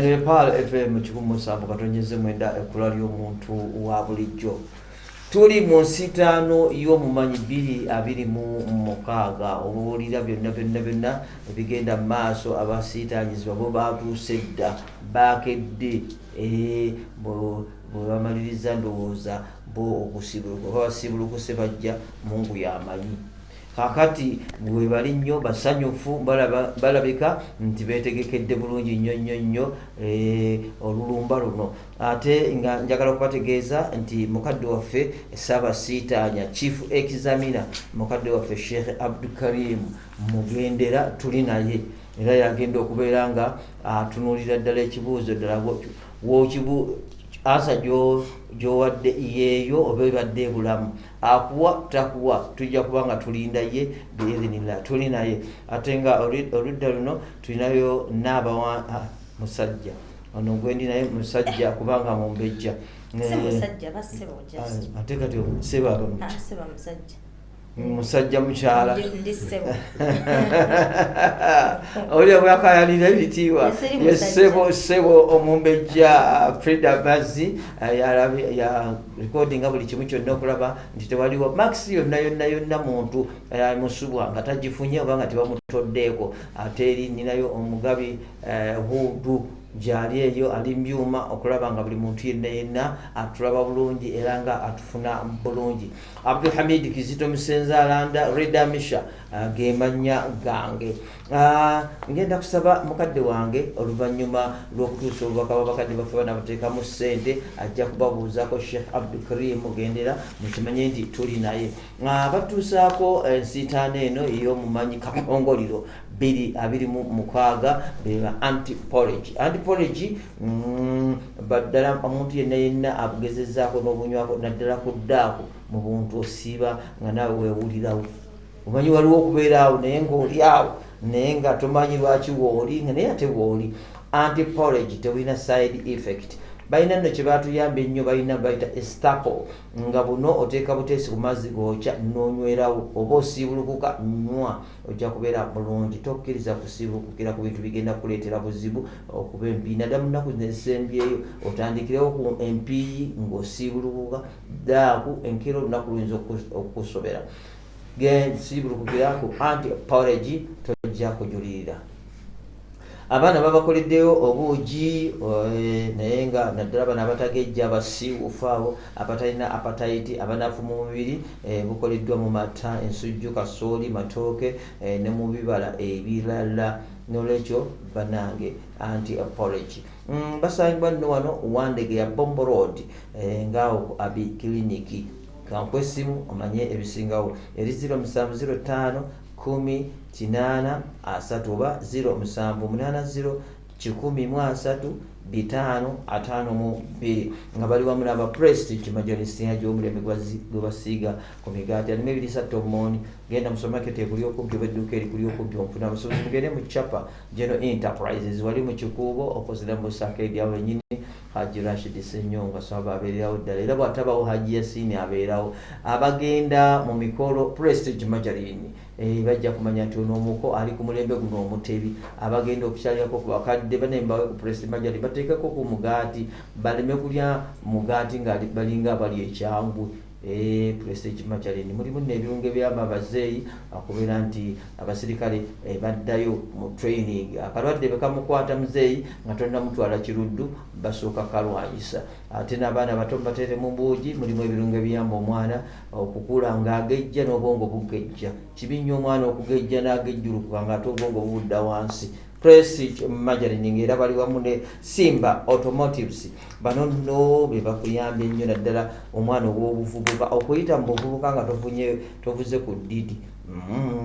Nepal FM kikumu sambu katonyeze mwenda ekula ly'omuntu wa bulijjo. Tuli mu nsitaano y'omumanyi 2026 obuwulira byonna ebigenda mu maaso abasiitaanyizibwa bo baatuuse dda baakedde bwe bamaliriza ndowooza bo okusibulukuse bajja Mungu y'amanyi. Kakati bwe bali nnyo basanyufu balabika nti beetegekedde bulungi nnyo olulumba luno. Ate nga njagala okubategeeza nti mukadde waffe Ssaabasiitaanya Chief Examiner mukadde waffe Sheikh Abdulkarim Mugendera tuli naye era yagenda okubeera nga atunuulira ddala ekibuuzo ddala asa gy'owadde yeeyo oba ebadde ebulamu akuwa takuwa tujja kuba nga tulinda ye biidhinillah tuli naye. Ate nga oludda luno tulinayo n'abawa musajja ono gwendi naye musajja kubanga mumbejja ate kati seba musajja mukyala oli bwakayalira ebitiibwa sebo omumbejja Frida Bazzi ya recordinga buli kimu kyonna okulaba nti tewaliwo max yonna muntu musubwa nga tagifunye oba nga tebamutoddeeko. Ate eri ninayo omugabi Hudu gyali eyo ali mbyuma okulaba nga buli muntu yenna atulaba bulungi era nga atufuna bulungi. Abdulhamid Kizito Musenzalanda Reda Misha gemanya gange. Ngenda kusaba mukadde wange oluvannyuma lw'okutuusa obubaka bw'abakadde baffe banabateekamu ssente ajja kubabuuzaako Sheikh Abdulkarim Mugendera mukimanye nti tuli naye. Batuusaako ensitaano eno ey'omumanyi kakongoliro 2026 beba anti-porridge. Anti-porridge baddala omuntu yenna abugezezaako n'obunywako naddala ku ddaako mu buntu osiiba nga naawe weewulirawo. Omanyi waliwo okubeeraawo naye ng'oli awo naye nga tomanyi lwaki wooli nga naye ate wooli. Anti-porridge tewulina side effect. Balina nno kye baatuyambye ennyo balina bayita estaple nga buno oteeka buteesi ku mazzi gookya n'onywerawo oba osiibulukuka nywa ojja kubeera bulungi. Tokkiriza kusiibulukukira ku bintu bigenda kuleetera buzibu okuba empiiyi naddala mu nnaku nezisembyeyo otandikirewo ku empiiyi ng'osiibulukuka ddaaku enkeera olunaku luyinza okukusobera. Siibulukukira ku anti-porridge tojja kujulirira. Abaana babakoleddeyo obuugi naye nga naddala bano abatagejja abasiiwuufu abo abatalina appetite abanafu mu mubiri bukoleddwa mu mata, ensujju, kasooli, matooke ne mu bibala ebirala. N'olwekyo banange anti-porridge basangibwa nno wano Wandege ya Bombo Road ngaawo ku Abi Clinic. Kankwesimu omanye ebisingawo eri 0705 10 8 oba 0780 13552 nga bali wamu n'aba Prestige Majolistia gy'omulembe gwe basiiga ku migaati alimu 2 omoni. Genda mu supermarket ekuli okumpi oba edduuka erikuli okumpi omufuna abasobozi mugende mu Chapa General Enterprises wali mu Kikuubo opposite mu Sakedi awo wennyini Haji Rashid Senyonga saba abeerawo ddala era bw'atabawo Haji Yasini abeerawo. Abagenda mu mikolo Prestige Majalini bajja kumanya nti onoomuko ali ku mulembe guno omutebi. Abagenda okukyalirako ku bakadde banembawe ku Prestige Majalini bateekako ku mugaati baleme kulya mugaati nga balinga abali ekyangwe. Prestige Majalini mulimu n'ebirungo ebyama abazeeyi okubeera nti abasirikale baddayo mu training. Akalwadde bekamukwata muzeeyi nga tolina mutwala kiruddu basooka kalwanyisa. Ate n'abaana bato bateere mu mbuugi mulimu ebirungo ebiyamba omwana okukula ng'agejja n'obwongo bugejja. Kibi nnyo omwana okugejja n'agejjulukuka ng'ate obwongo bubudda wansi. Prestige Majalini ng'era bali wamu ne Simba Automotives bano nno be bakuyambye ennyo naddala omwana ow'obuvubuka okuyita mu buvubuka nga tovuze ku ddidi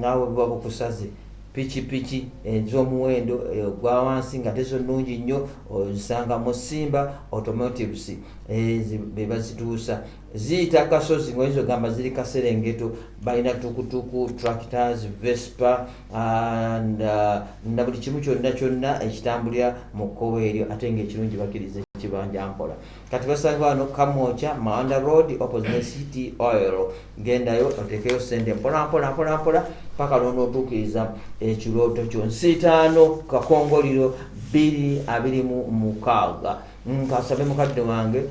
naawe buba bukusaze. Pikipiki ez'omuwendo gwa wansi nga tezo nnungi nnyo ozisanga mu Simba Automotives be bazituusa. Ziyita kasozi ng'oyinza ogamba ziri Kaserengeto balina tukutuku, tractors, Vespa na buli kimu kyonna ekitambulira mu kkobo eryo ate ng'ekirungi bakkiriza ekibanja mpola. Kati basanga wano Kamwokya Mawanda Road opposite City Oil. Gendayo otekeyo ssente mpola paka lw'onootuukiriza ekirooto kyo. Nsitaano Kakongoliro 2026 nkasabe mukadde wange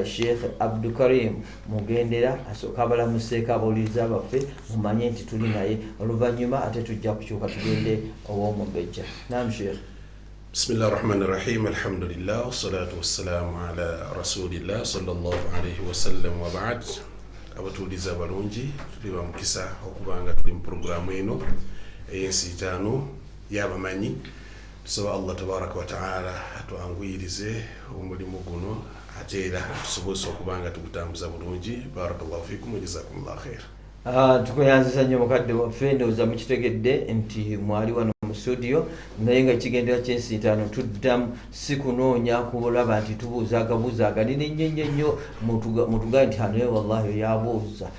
Sheikh Abdul Karim mugendera asooka abalamuseeko abawuliriza abaffe mumanye nti tuli naye oluvannyuma ate tujja kukyuka tugende ow'omumbejja. Naam Sheikh. Bismillah ar-Rahman ar-Rahim, alhamdulillah, wassalatu wassalamu ala rasulillah sallallahu alayhi wa sallam wa ba'd. Abatuuliza abalungi tuli bamukisa okubanga tuli mu programu eno ey'ensiitaano y'abamanyi. Tusaba Allah tabaraka wa ta'ala atwanguyirize omulimu guno ate era tusobose okubanga tugutambuza bulungi. Barakallahu fikum wa jazakumullahu khair. Tukuyanziza nnyo mukadde waffe ndowooza mukitegedde nti mwali wano mu studio naye nga ekigendera ky'ensiitaano tuddamu si kunoonya kulaba nti tubuuzaagabuuzaaga nnyo mutugaye nti hanoye wallahi yabuuza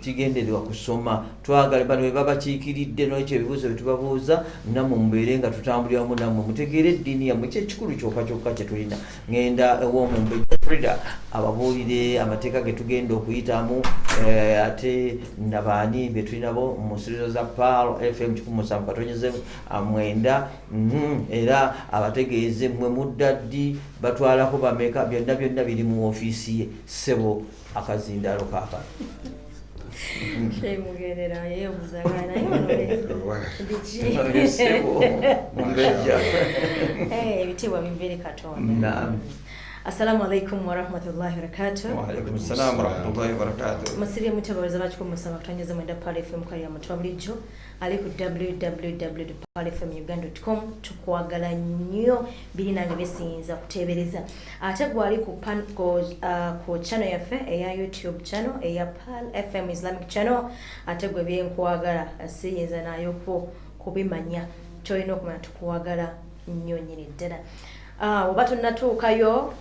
kigendererwa kusoma twagala bano bwe babakiikiridde n'ekyo ebibuuzo bye tubabuuza nammwe mubeere nga tutambulira wamu nammwe mutegeere eddiini yammwe kyekikulu kyokka kye tulina. Ngenda ew'omumbejja Frida ababuulire amateeka ge tugenda okuyitamu ate nabaani be tulinabo mu nsirizo za Pearl FM 107.9 era abategeeze mmwe muddaddi batwalako bameka byonna biri mu ofiisi ye ssebo akazindaalo kaakano. Mugerera yeebuzagana ebitiibwa biviire Katonda. Assalamu alaikum wa rahmatullahi wa barakatuh. Wa alaikum assalam wa rahmatullahi wa barakatuh. Masiri mutabaza bacho musaba kutanyeza mwenda Pearl FM kali ya mutwabulijo ali ku www.pearlfmuganda.com tukwagala nnyo bili nange besinza kutebereza ate gwali ku channel yaffe eya YouTube channel eya Pearl FM Islamic channel ate gwe byenkwagala asiyinza nayo kubimanya toyina okumanya tukwagala nnyo nyine ddala. Oba tunnatuukayo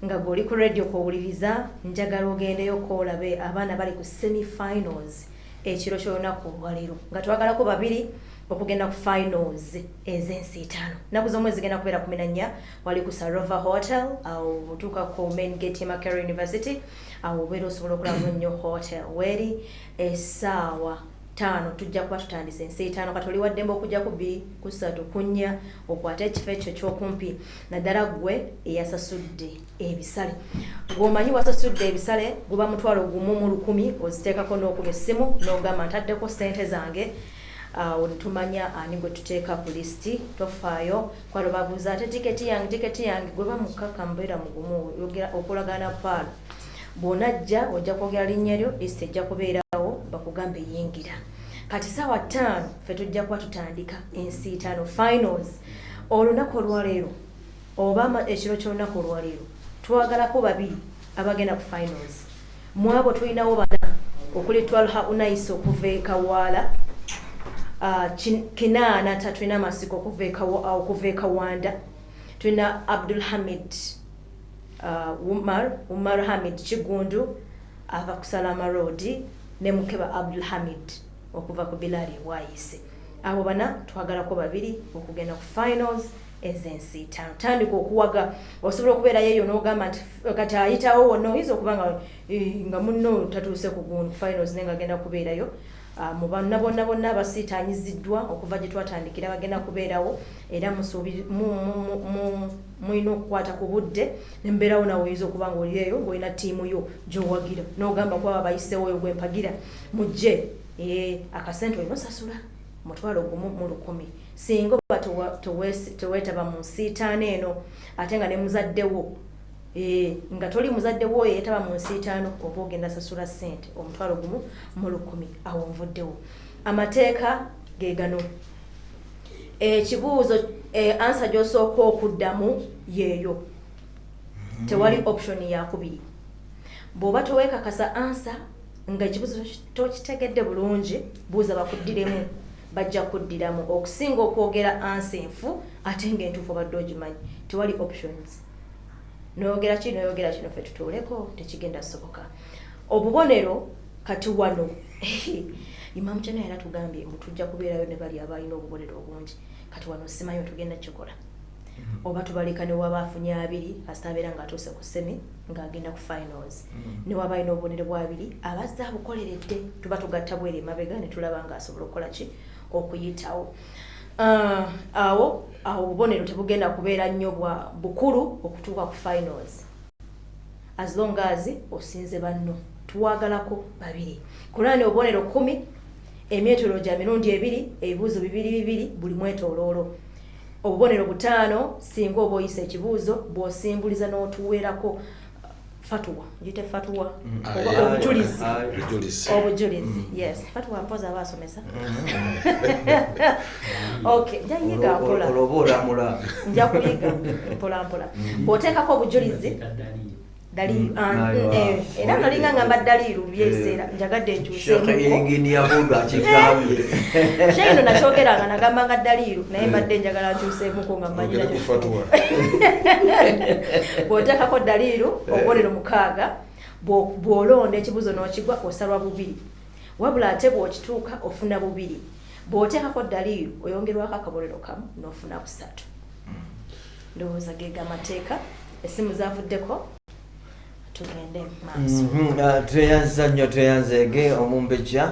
nga goli ku radio kuwuliriza njagala ogendeyo koolabe abaana bali ku semi-finals ekiro ky'olunaku olwaleero nga twagalako babiri okugenda ku finals ez'ensiitaano. Nnaku z'omwezi zigenda kubeera 14 wali ku Sarova Hotel awo otuuka ku main gate ya Makerere University awo obeera osobola okulamu nnyo hotel weri essaawa 5 tujja kuba tutandise ensiitaano kati oli waddembe okujja ku 2 ku 3 ku 4 okwata ekifo ekyo ky'okumpi naddala gwe eyasasudde ebisale. Gwomanyi wasasudde ebisale guba mutwalo gumu mu 100 oziteekako n'okuba essimu n'ogamba ntaddeko ssente zange tumanya ani gwe tuteeka ku listi tofaayo kwalo babuuza ate tiketi yange gwe bamukaka mbeera mugumu okulagana Pearl bw'onajja ojja kwogera linnya lyo listi ejja kubeerawo bakugambe yingira. Kati saawa 5 ffe tujja kuba tutandika ensiitaano finals olunaku olwaleero oba ekiro ky'olunaku olwaleero twagalako babiri abagenda ku finals. Mu abo tulinawo bana okuli Twalha Unais okuva e Kawaala, Kinaana tulina Masiko okuva e Kawanda, tulina Abdul Hamid Umar Hamid Kigundu ava ku Salama Road ne Mukeba Abdul Hamid okuva ku Bilali Waise. Abo bana twagalako babiri okugenda ku finals ez'ensiitaano. Tandika okuwaga osobola okubeera yeeyo n'ogamba nti kati ayitawo wonna oyinza okuba nga munno tatuuse ku finals naye nga agenda kubeerayo. Mu banna bonna abasiitaanyiziddwa okuva gye twatandikira bagenda kubeerawo era mulina okukwata ku budde nembeerawo nawe oyinza okuba nga olireeyo ng'olina ttiimu yo gy'owagira n'ogamba kwaba bayiseewo oyo gwe mpagira mujje akasente olina osasula mutwalo gumu mu 1,000 singa oba teweetaba mu nsiitaano eno ate nga ne muzaddewo nga toli muzadde wo yeetaba mu nsiitaano oba ogenda sasula ssente omutwalo gumu mu 1,000 awo nvuddewo. Amateeka ge gano. Ekibuuzo ansa gy'osooka okuddamu yeeyo tewali option yakubiri. Bw'oba toweekakasa ansa nga ekibuuzo tokitegedde bulungi buuza bakuddiremu bajja kuddiramu okusinga okwogera ansa enfu ate ng'entuufu obadde ogimanyi. Tewali options. Noyogera kino ffe tutuuleko tekigenda soboka. Obubonero kati wano Imam Chana era tugambye mbu tujja kubeerayo ne bali abalina obubonero obungi. Kati wano simanyi tugenda kikola. Oba tubaleka ne waba afunye 2 asitabeera ng'atuuse ku semi ng'agenda ku finals. Ne waba alina obubonero bwa 2 abazza abukoleredde tuba tugatta bwere emabega ne tulaba ng'asobola okukola ki okuyitawo. awo obubonero tebugenda kubeera nnyo bwa bukulu okutuuka ku finals as long as osinze banno tuwagalako babiri kulani obubonero 10 emyetoolo gya mirundi 2 ebibuuzo 2 buli mwetooloolo obubonero 5 singa oba oyisa ekibuuzo bw'osimbuliza n'otuweerako fatwa jite fatwa obujulizi yes fatwa mpoza abasomesa okay njayiga mpola olobolamula nja kuyiga mpola bw'oteekako obujulizi dalilu era nalinga ngamba dalilu byebiseera njagadde enkyuseenginiya budu akigambye shayino nakyogeranga nagamba nga dalilu naye mbadde njagala nkyuseemuko nga mmanyira bw'oteekako dalilu obubonero 6 bw'olonda ekibuuzo n'okigwa osalwa 2 wabula ate bw'okituuka ofuna 2 bw'oteekako dalilu oyongerwako akabonero kamu n'ofuna 3 ndowooza geega amateeka essimu zaavuddeko tweyanza nnyo tweyanzeege omumbejja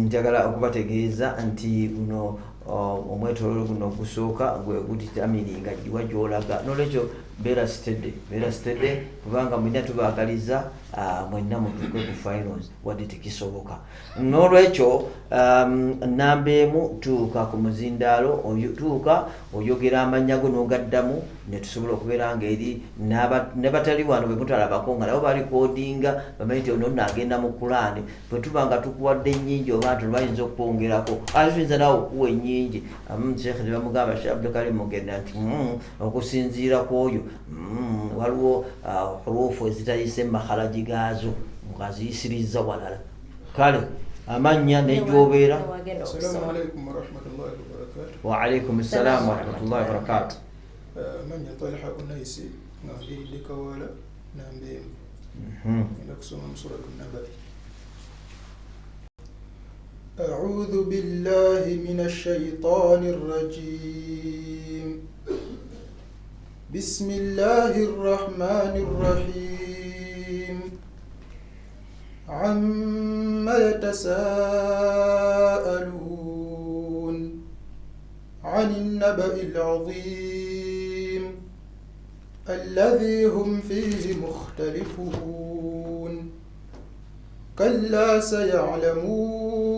njagala okubategeeza nti guno omwetooloolo guno ogusooka gwe guditamini nga jiwa gy'olaga n'olwekyo beera sitedde kubanga mwina tubaagaliza mwenna mutuuke ku finals wadde tekisoboka n'olwekyo namba emu tuuka ku muzindaalo tuuka oyogera amannya go n'ogaddamu ne tusobola okubeera ng'eri ne batali wano bwe mutalabako nga nabo bali kodinga bamanyi nti ono agenda mu kulaani bwe tuba nga tukuwadde ennyingi oba nti bayinza okwongerako ate tuyinza nawe okuwa ennyingi sheekhe ne bamugamba Sheikh Abdulkarim Mugenda nti okusinziira ku oyo waliwo hurufu ezitayise makhalaji gaazo ngaziyisiriza walala kale amannya n'egyobeera wa alaikum salaam wa rahmatullahi wa barakatuh manya Talha Unaisi ngafiri dikawala nambe ina kusoma suratu Naba أعوذ بالله من الشيطان الرجيم بسم الله الرحمن الرحيم عما يتساءلون عن النبأ العظيم الذي هم فيه مختلفون كلا سيعلمون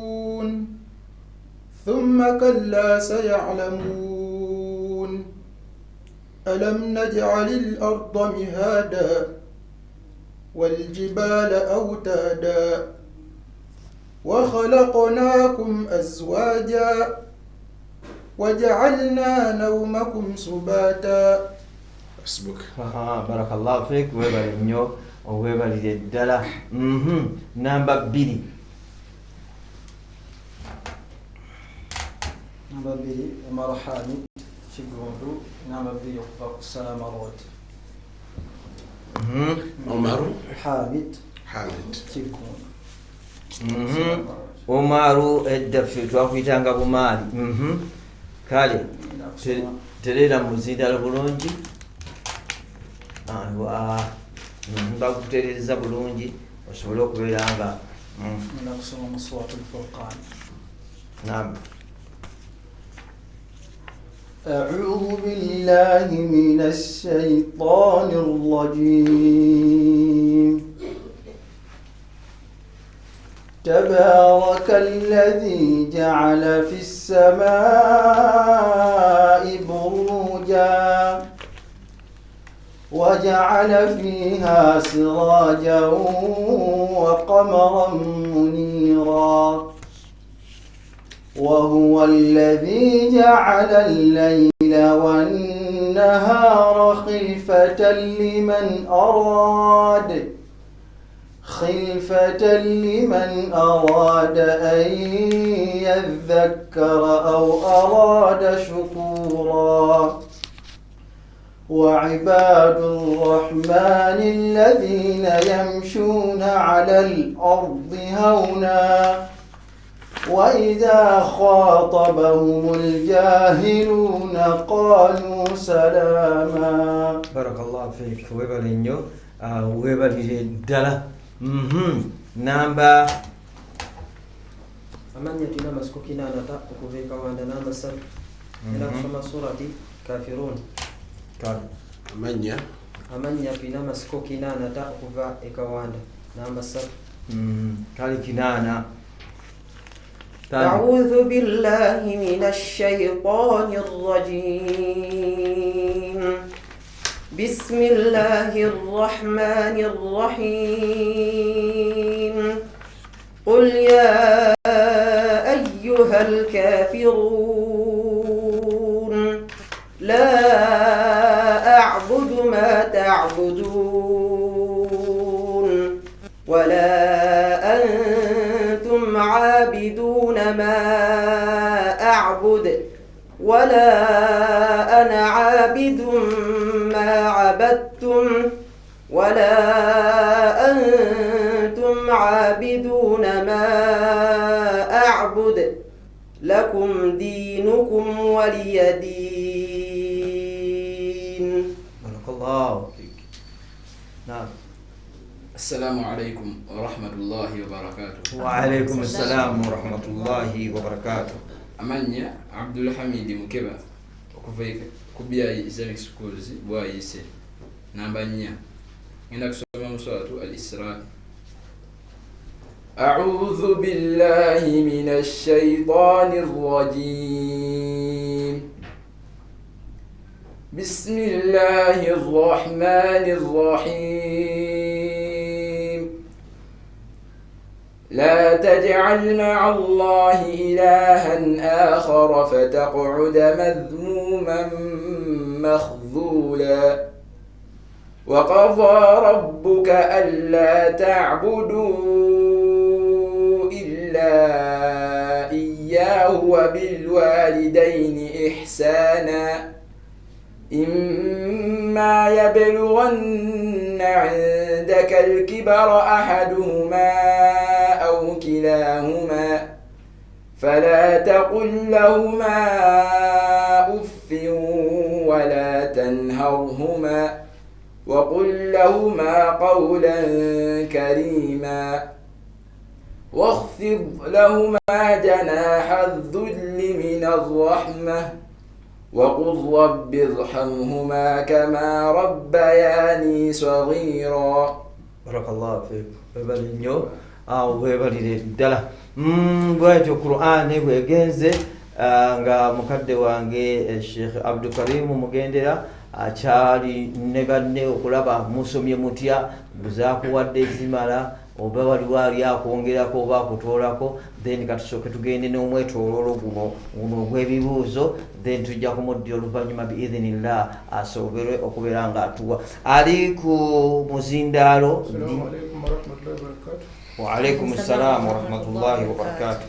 ثم كلا سيعلمون ألم نجعل الأرض مهادا والجبال أوتادا وخلقناكم أزواجا وجعلنا نومكم سباتا حسبك بارك الله فيك ويبالي nnyo owebalire ddala namba 2 Omar Hamid Kigundu namba 2 okuva ku Salama Road Omar Hamid Kigundu Omaru eddafe twakuyitanga bumaali kale terera muzindaalo bulungi bakutereeza bulungi osobole okubeera nga nakusoma mu Suratul Furqan naam أعوذ بالله من الشيطان الرجيم تبارك الذي جعل في السماء بروجا وجعل فيها سراجا وقمرا منيرا وهو الذي جعل الليل والنهار خلفة لمن أراد أن يذكر أو أراد شكورا وعباد الرحمن الذين يمشون على الأرض هونا وإذا خاطبهم الجاهلون قالوا سلاما بارك الله فيك ويبالي nnyo webalire ddala namba amanya tulina amasiko 8 okuva e Kawanda namba 3 ngenda kusoma surati kafirun. Amanya tulina amasiko 8 okuva ekawanda namba 3. kale 8. أعوذ بالله من الشيطان الرجيم. بسم الله الرحمن الرحيم. قل يا أيها الكافرون لا أعبد ما تعبدون ولا أنتم عابدون ما أعبد ولا أنا عابد ما عبدتم ولا أنتم عابدون ما أعبد لكم دينكم ولي دين. بارك الله فيك. نعم. السلام عليكم ورحمة الله وبركاته. وعليكم السلام ورحمة الله وبركاته. Amanya Abdul Hamid Mukeba okuveka kubya Islamic Schools bwayise namba 4 ngenda kusoma mu suratu al-Isra. أعوذ بالله من الشيطان الرجيم. بسم الله الرحمن الرحيم. لا تجعل مع الله إلها آخر فتقعد مذموما مخذولا. وقضى ربك ألا تعبدوا إلا إياه وبالوالدين إحسانا. إما يبلغن عندك الكبر أحدهما أو كلاهما فلا تقل لهما أف ولا تنهرهما وقل لهما قولا كريما. واخفض لهما جناح الذل من الرحمة وقل رب ارحمهما كما ربياني صغيرا. بارك الله فيك. webalinyo webalire ddala bwekyo Qur'an bwegenze nga mukadde wange Sheikh Abdul Karim Mugendera akyali ne banne okulaba musomye mutya buzakuwadde ezimala oba waliwo ali akwongerako oba akutoolako, then katusooke tugende n'omwetooloolo guno ogw'ebibuuzo, then tujja kumuddira oluvannyuma biidhinillah asoberwe okubeera nga atuwa ali ku muzindaalo. Wa alaikum assalam wa rahmatullahi wa barakatuh.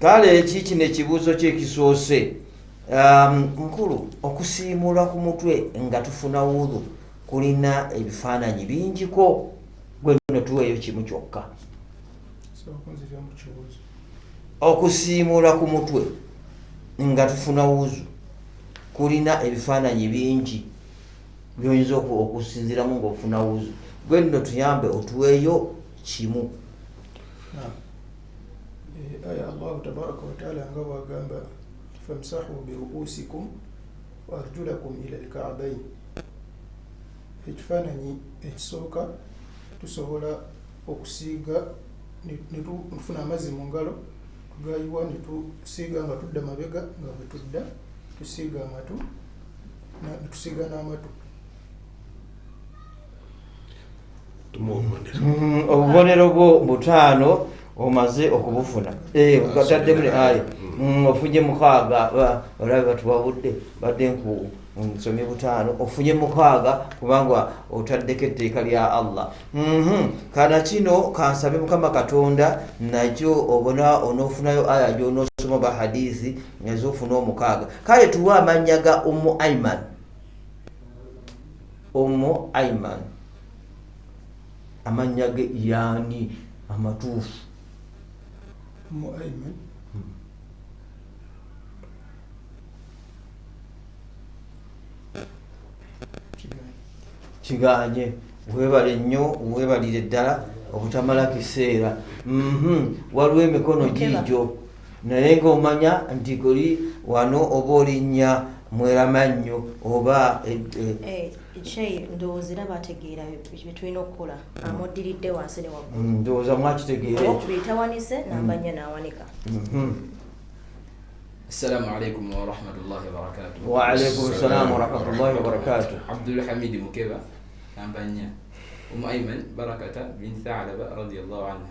Kale eki kino ekibuuzo kyekisoose nkulu, okusiimula ku mutwe nga tufuna wudhu kulina ebifaananyi bingiko, gwe nno tuweeyo kimu kyokka. Okusiimula ku mutwe nga tufuna wudhu kulina ebifaananyi bingi by'oyinza okusinziramu ng'ofuna wudhu, gwe nno tuyambe otuweeyo kimu. aya Allah tabaraka wa taala nga bwagamba famsahu biruusikum wa arjulakum ila alka'bayn. Ekifaananyi ekisooka tusobola okusiiga netufuna amazzi mu ngalo tugayiwa netusiiga nga tudda mabega, nga bwe tudda tusiiga amatu netusiiga n'amatu. Obubonero bwo butaano omaze okubufuna ukataddemu ne aya ofunye mukaaga, olabe batubawudde badde nku nsomye butaano, ofunye mukaaga kubanga otaddeko etteeka lya Allah. Kana kino kansabe Mukama Katonda nakyo obona onoofunayo aya gy'onoosoma ba hadiisi ezofuna omukaaga. Kale tuwa amannya ga Ummu Ayman. Ummu Ayman amannya ge yaani amatuufu? Ummu Ayman kiganye. Weebale nnyo, weebalire ddala obutamala kiseera. Waliwo emikono giijo naye ng'omanya nti kuli wano oba olinnya mweramannyo oba Chey ndowooza era bategeera bye tulina okukola amuddiridde wansi ne waggulu. Ndowooza mwakitegeera okubitawanise n'ambanya n'awanika. Assalamu alaikum wa rahmatullahi wa barakatuh. Wa alaikum assalam wa rahmatullahi wa barakatuh. Abdul Hamid Mukeba nambanya Ayman Barakata bint Thalaba radiyallahu anha.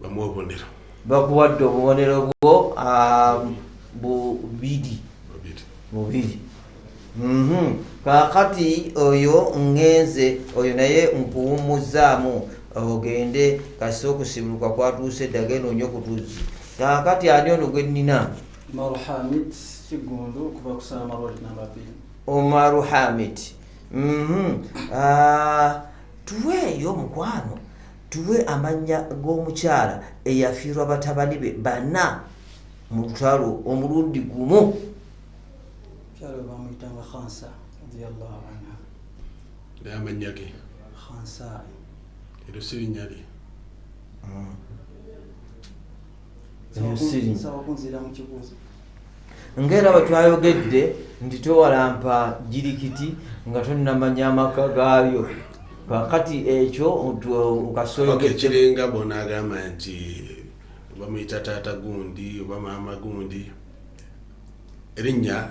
Bamuwa obubonero. Bakuwadde obubonero bwo bubiri. Kakati oyo ngenze oyo naye nkuwummuzaamu ogende kasi okusibuluka kwatuuse eddagala ennyo kutuzi. Kakati ani ono gwe nnina? Omar Hamid Kigundu kuva ku Salama Road namba 2. Omar Hamid. Tuweeyo mukwano tuwe amannya g'omukyala eyafiirwa batabani be bana mu lutalo omulundi gumu. Kyalo bamuyitanga Khansa radiyallahu anha. Naye amannya ge Khansa eryo si linnya lye. Sawakunzira mu kibuuzo. Ngera batwayogedde nti towalampa jirikiti nga tonnamanya amaka gaayo. Kakati ekyo ukasoyogedde ekirenga bona agamba nti bamuyita taata gundi oba maama gundi. Erinnya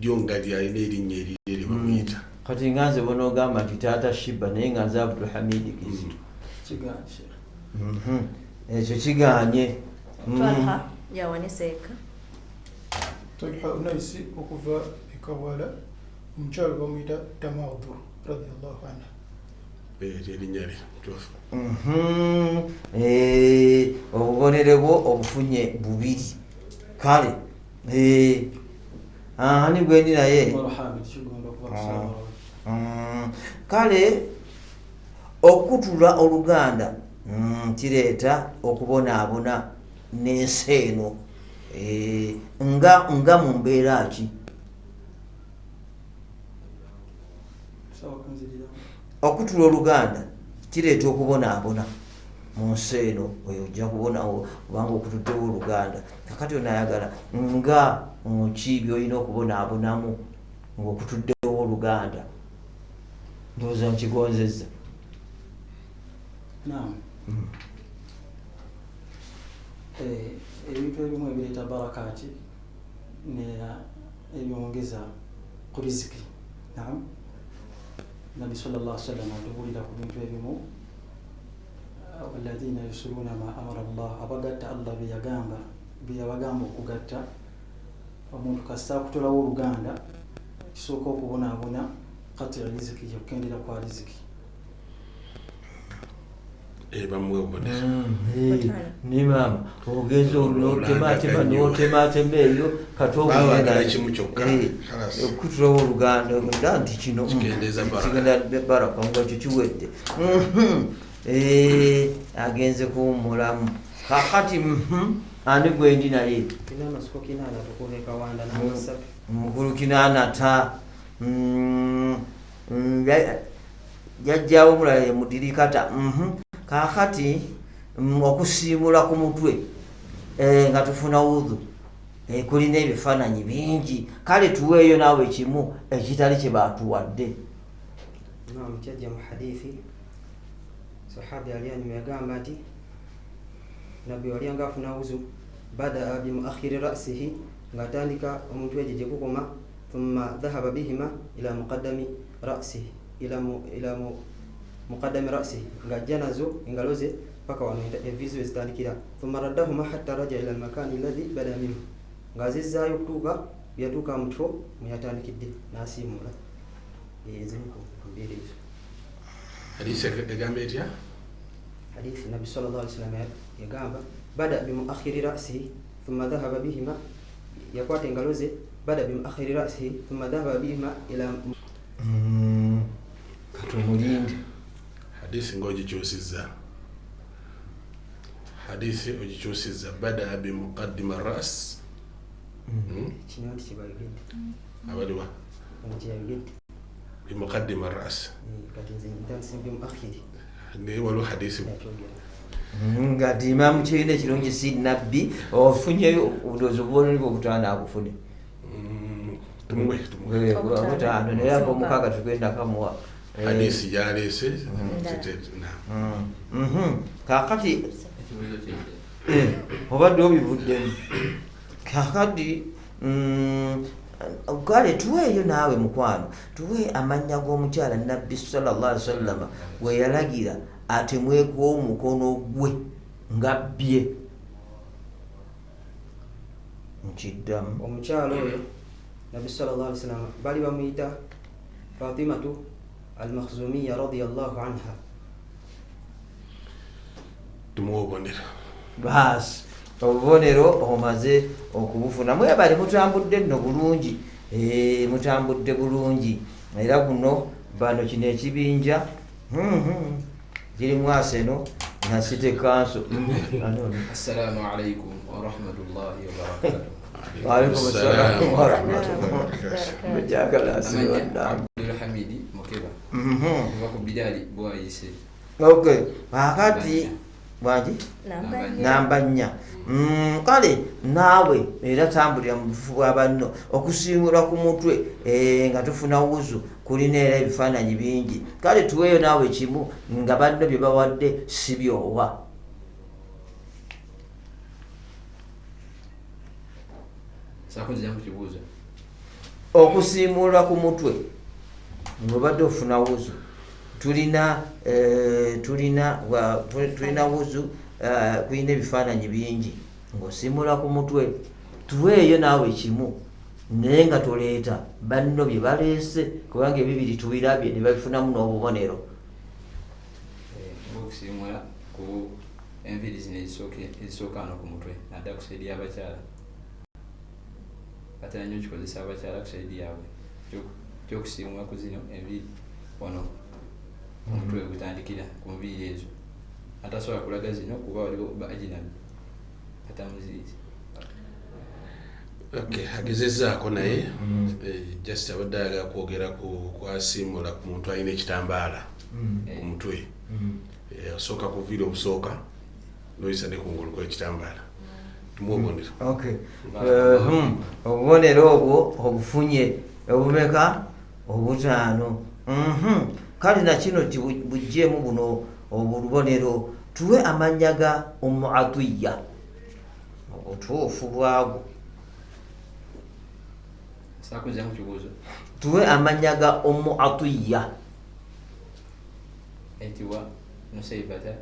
lyonga lyalina erinnya erirye bamuyita. Kati nganze bona ogamba nti taata Shiba naye nga nze Abdul Hamid Kizito. Kiganje. Ekyo kiganye. Talha yawaneseeka. Talha Unaisi okuva ekawala omukyalo bamuyita Tamadhu radiyallahu anha. Erinnya lye tufu. Obubonero bwo obufunye bubiri. Kale ani gwe ndi naye? Omar Hamid Kigundu kuva ku Salama Road. Kale okutula Oluganda kireeta okubonaabona n'ensi eno nga mu mbeera ki? Okutula Oluganda kireeta okubonaabona mu nsi eno oyo ojja kubona obanga okutuddewo Oluganda. Kakati onayagala nga ki byolina okubonaabonamu ng'okutuddewo Oluganda? Ndowooza nkigonzezza. Naam. Ebintu ebimu ebireeta barakati ebyongeza ku riziki. Naam. Nabi sallallahu alaihi wasallam atubuulira ku bintu ebimu alladhina yusuluna ma amara Allah, abagatta Allah byeyabagamba okugatta. Omuntu kasita akutolawo Oluganda kisooka okubonaabona kati riziki yokendera kwa riziki. Bamuwe obubonero. Ni maama ogenza n'otemaatema eyo kati baagala kimu kyokka. Okutulawo Oluganda nda nti kino kigenda baraka nga kyo kiwedde. Agenze kuwummulamu. Kakati ani gwe ndi naye? Mukulu Kinanata. Jajjaawo omulala ye Mudirikata. Kakati okusiimula ku mutwe nga tufuna udhu kulina ebifaananyi bingi. Kale tuweeyo naawe kimu ekitali kye baatuwadde. Kyajja mu hadithi sahabi aliyanyuma yagamba nti nabbi wali anga afuna wuzu badaa bimuakhiri rasihi ng'atandika omutwe gye gukoma thumma dhahaba bihima ila muqaddami rasihi ila muqaddami rasihi ng'ajja nazo engalo ze paka wano evizo ezitandikira thumma raddahuma hatta raja ila almakani alladhi bada minhu ng'azizzaayo okutuuka yatuuka mu kifo mweyatandikidde n'asiimula. Ezimu ku mbeera ezo. Hadithi egamba etya? Hadithi Nabi sallallahu alaihi wasallam yagamba bada bimuakhiri rasihi thumma dhahaba bihima, yakwata engalo ze bada bimuakhiri rasihi thumma dhahaba bihima ila katumulindi. Hadithi ng'ogikyusizza. Hadithi ogikyusizza bada bimuqaddima ras. kino nti kibayigedde. Abaliwa? Ono kyeyayigedde. Bimuqaddima ras. Kati nze ntandise bimuakhiri. ne waliwo hadisi ngati imamu kirina ekirungi si nabbi ofunyeyo obudoozi obubonero obutaano akufune obutaano naye ak'omukaaga tugenda kamuwa hadisi gyaleese kakati obadde obivuddemu kakati kale tuweeyo naawe mukwano tuwe amannya g'omukyala nabbi sallallahu alaihi wasallam we yalagira atemweko omukono gwe nga bbye nkiddamu omukyala oyo nabbi sallallahu alaihi wasallam bali bamuyita Fatimatu al-Makhzumiyya radiyallahu anha. tumuwa obubonero baasi obubonero omaze okubufuna mwebale mutambudde nno bulungi mutambudde bulungi era kuno bano kino ekibinja kirimu Aseno na City Council. Assalamu alaikum wa rahmatullahi wa barakatuh. Wa alaikum assalam wa rahmatullahi wa barakatuh. Mujagala Abdul Hamidi Mukeba. Wako bidali bwa yise. Okay. Wakati bwanji namba nnya. Kale naawe era tambulira mu bufu abanno okusiimula ku mutwe nga tufuna wuzu kulina era ebifaananyi bingi kale tuweeyo naawe kimu nga banno bye bawadde si byowa. Okusiimula ku mutwe ng'obadde ofuna wuzu tulina wuzu kulina ebifaananyi bingi ng'osimula ku mutwe tuweeyo naawe kimu naye nga toleeta banno bye baleese kubanga ebibiri tubirabye ne babifunamu n'obubonero. Okusimula ku enviri zino ezisooka wano ku mutwe naddala ku saidi y'abakyala ate nnyo kikozesa abakyala ku saidi yaabwe kyokusimula ku zino enviri wano omutwe gutandikira ku nviri ezo atasobola kulaga zino kuba waliwo baajinabi atamuziizi. Okay, agezezaako naye just abadde ayagala kwogera kwasiimula ku muntu alina ekitambaala ku mutwe osooka ku viri obusooka noyisa ne kungulu kw'ekitambaala tumuwa obubonero. Okay. Obubonero obwo obufunye obumeka obutaano. Kale na kino bujjeemu buno obubonero tuwe amannya ga Ummu Atiyya obutuufu bwago. Tuwe amannya ga Ummu Atiyya etiwa Nusaybata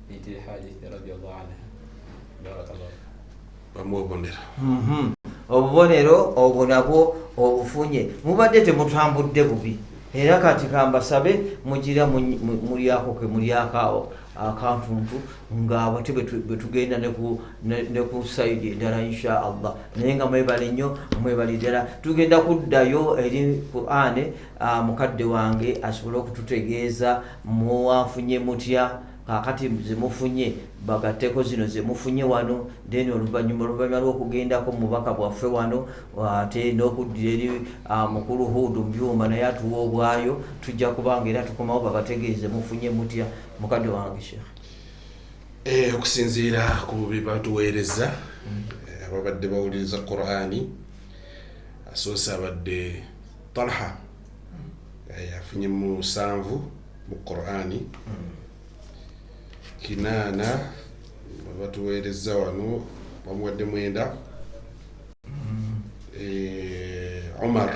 binti al-Harith radiyallahu anha. Barakallahu. Bamuwa obubonero. Obubonero obwo nabwo obufunye mubadde temutambudde bubi era kati kambasabe mugira mulyako ke mulyakaawo akantuntu ng'abate bwe tugenda ne ku saidi endala insha Allah naye nga mwebale nnyo mwebali ddala tugenda kuddayo eri Qur'an mukadde wange asobole okututegeeza muwafunye mutya kakati zemufunye bagatteko zino zemufunye wano then oluvannyuma lw'okugendako mubaka bwaffe wano ate n'okuddira eri mukulu Hudu mbyuma naye atuwa obwayo tujja kubanga era tukomawo babategeeze mufunye mutya mukadde wange Sheikh. Okusinziira ku bye batuweereza ababadde bawuliriza Qur'ani asoose abadde Talha afunye mu 7 mu Qur'ani. Kinana batuweereza wano bamuwadde 9. Omar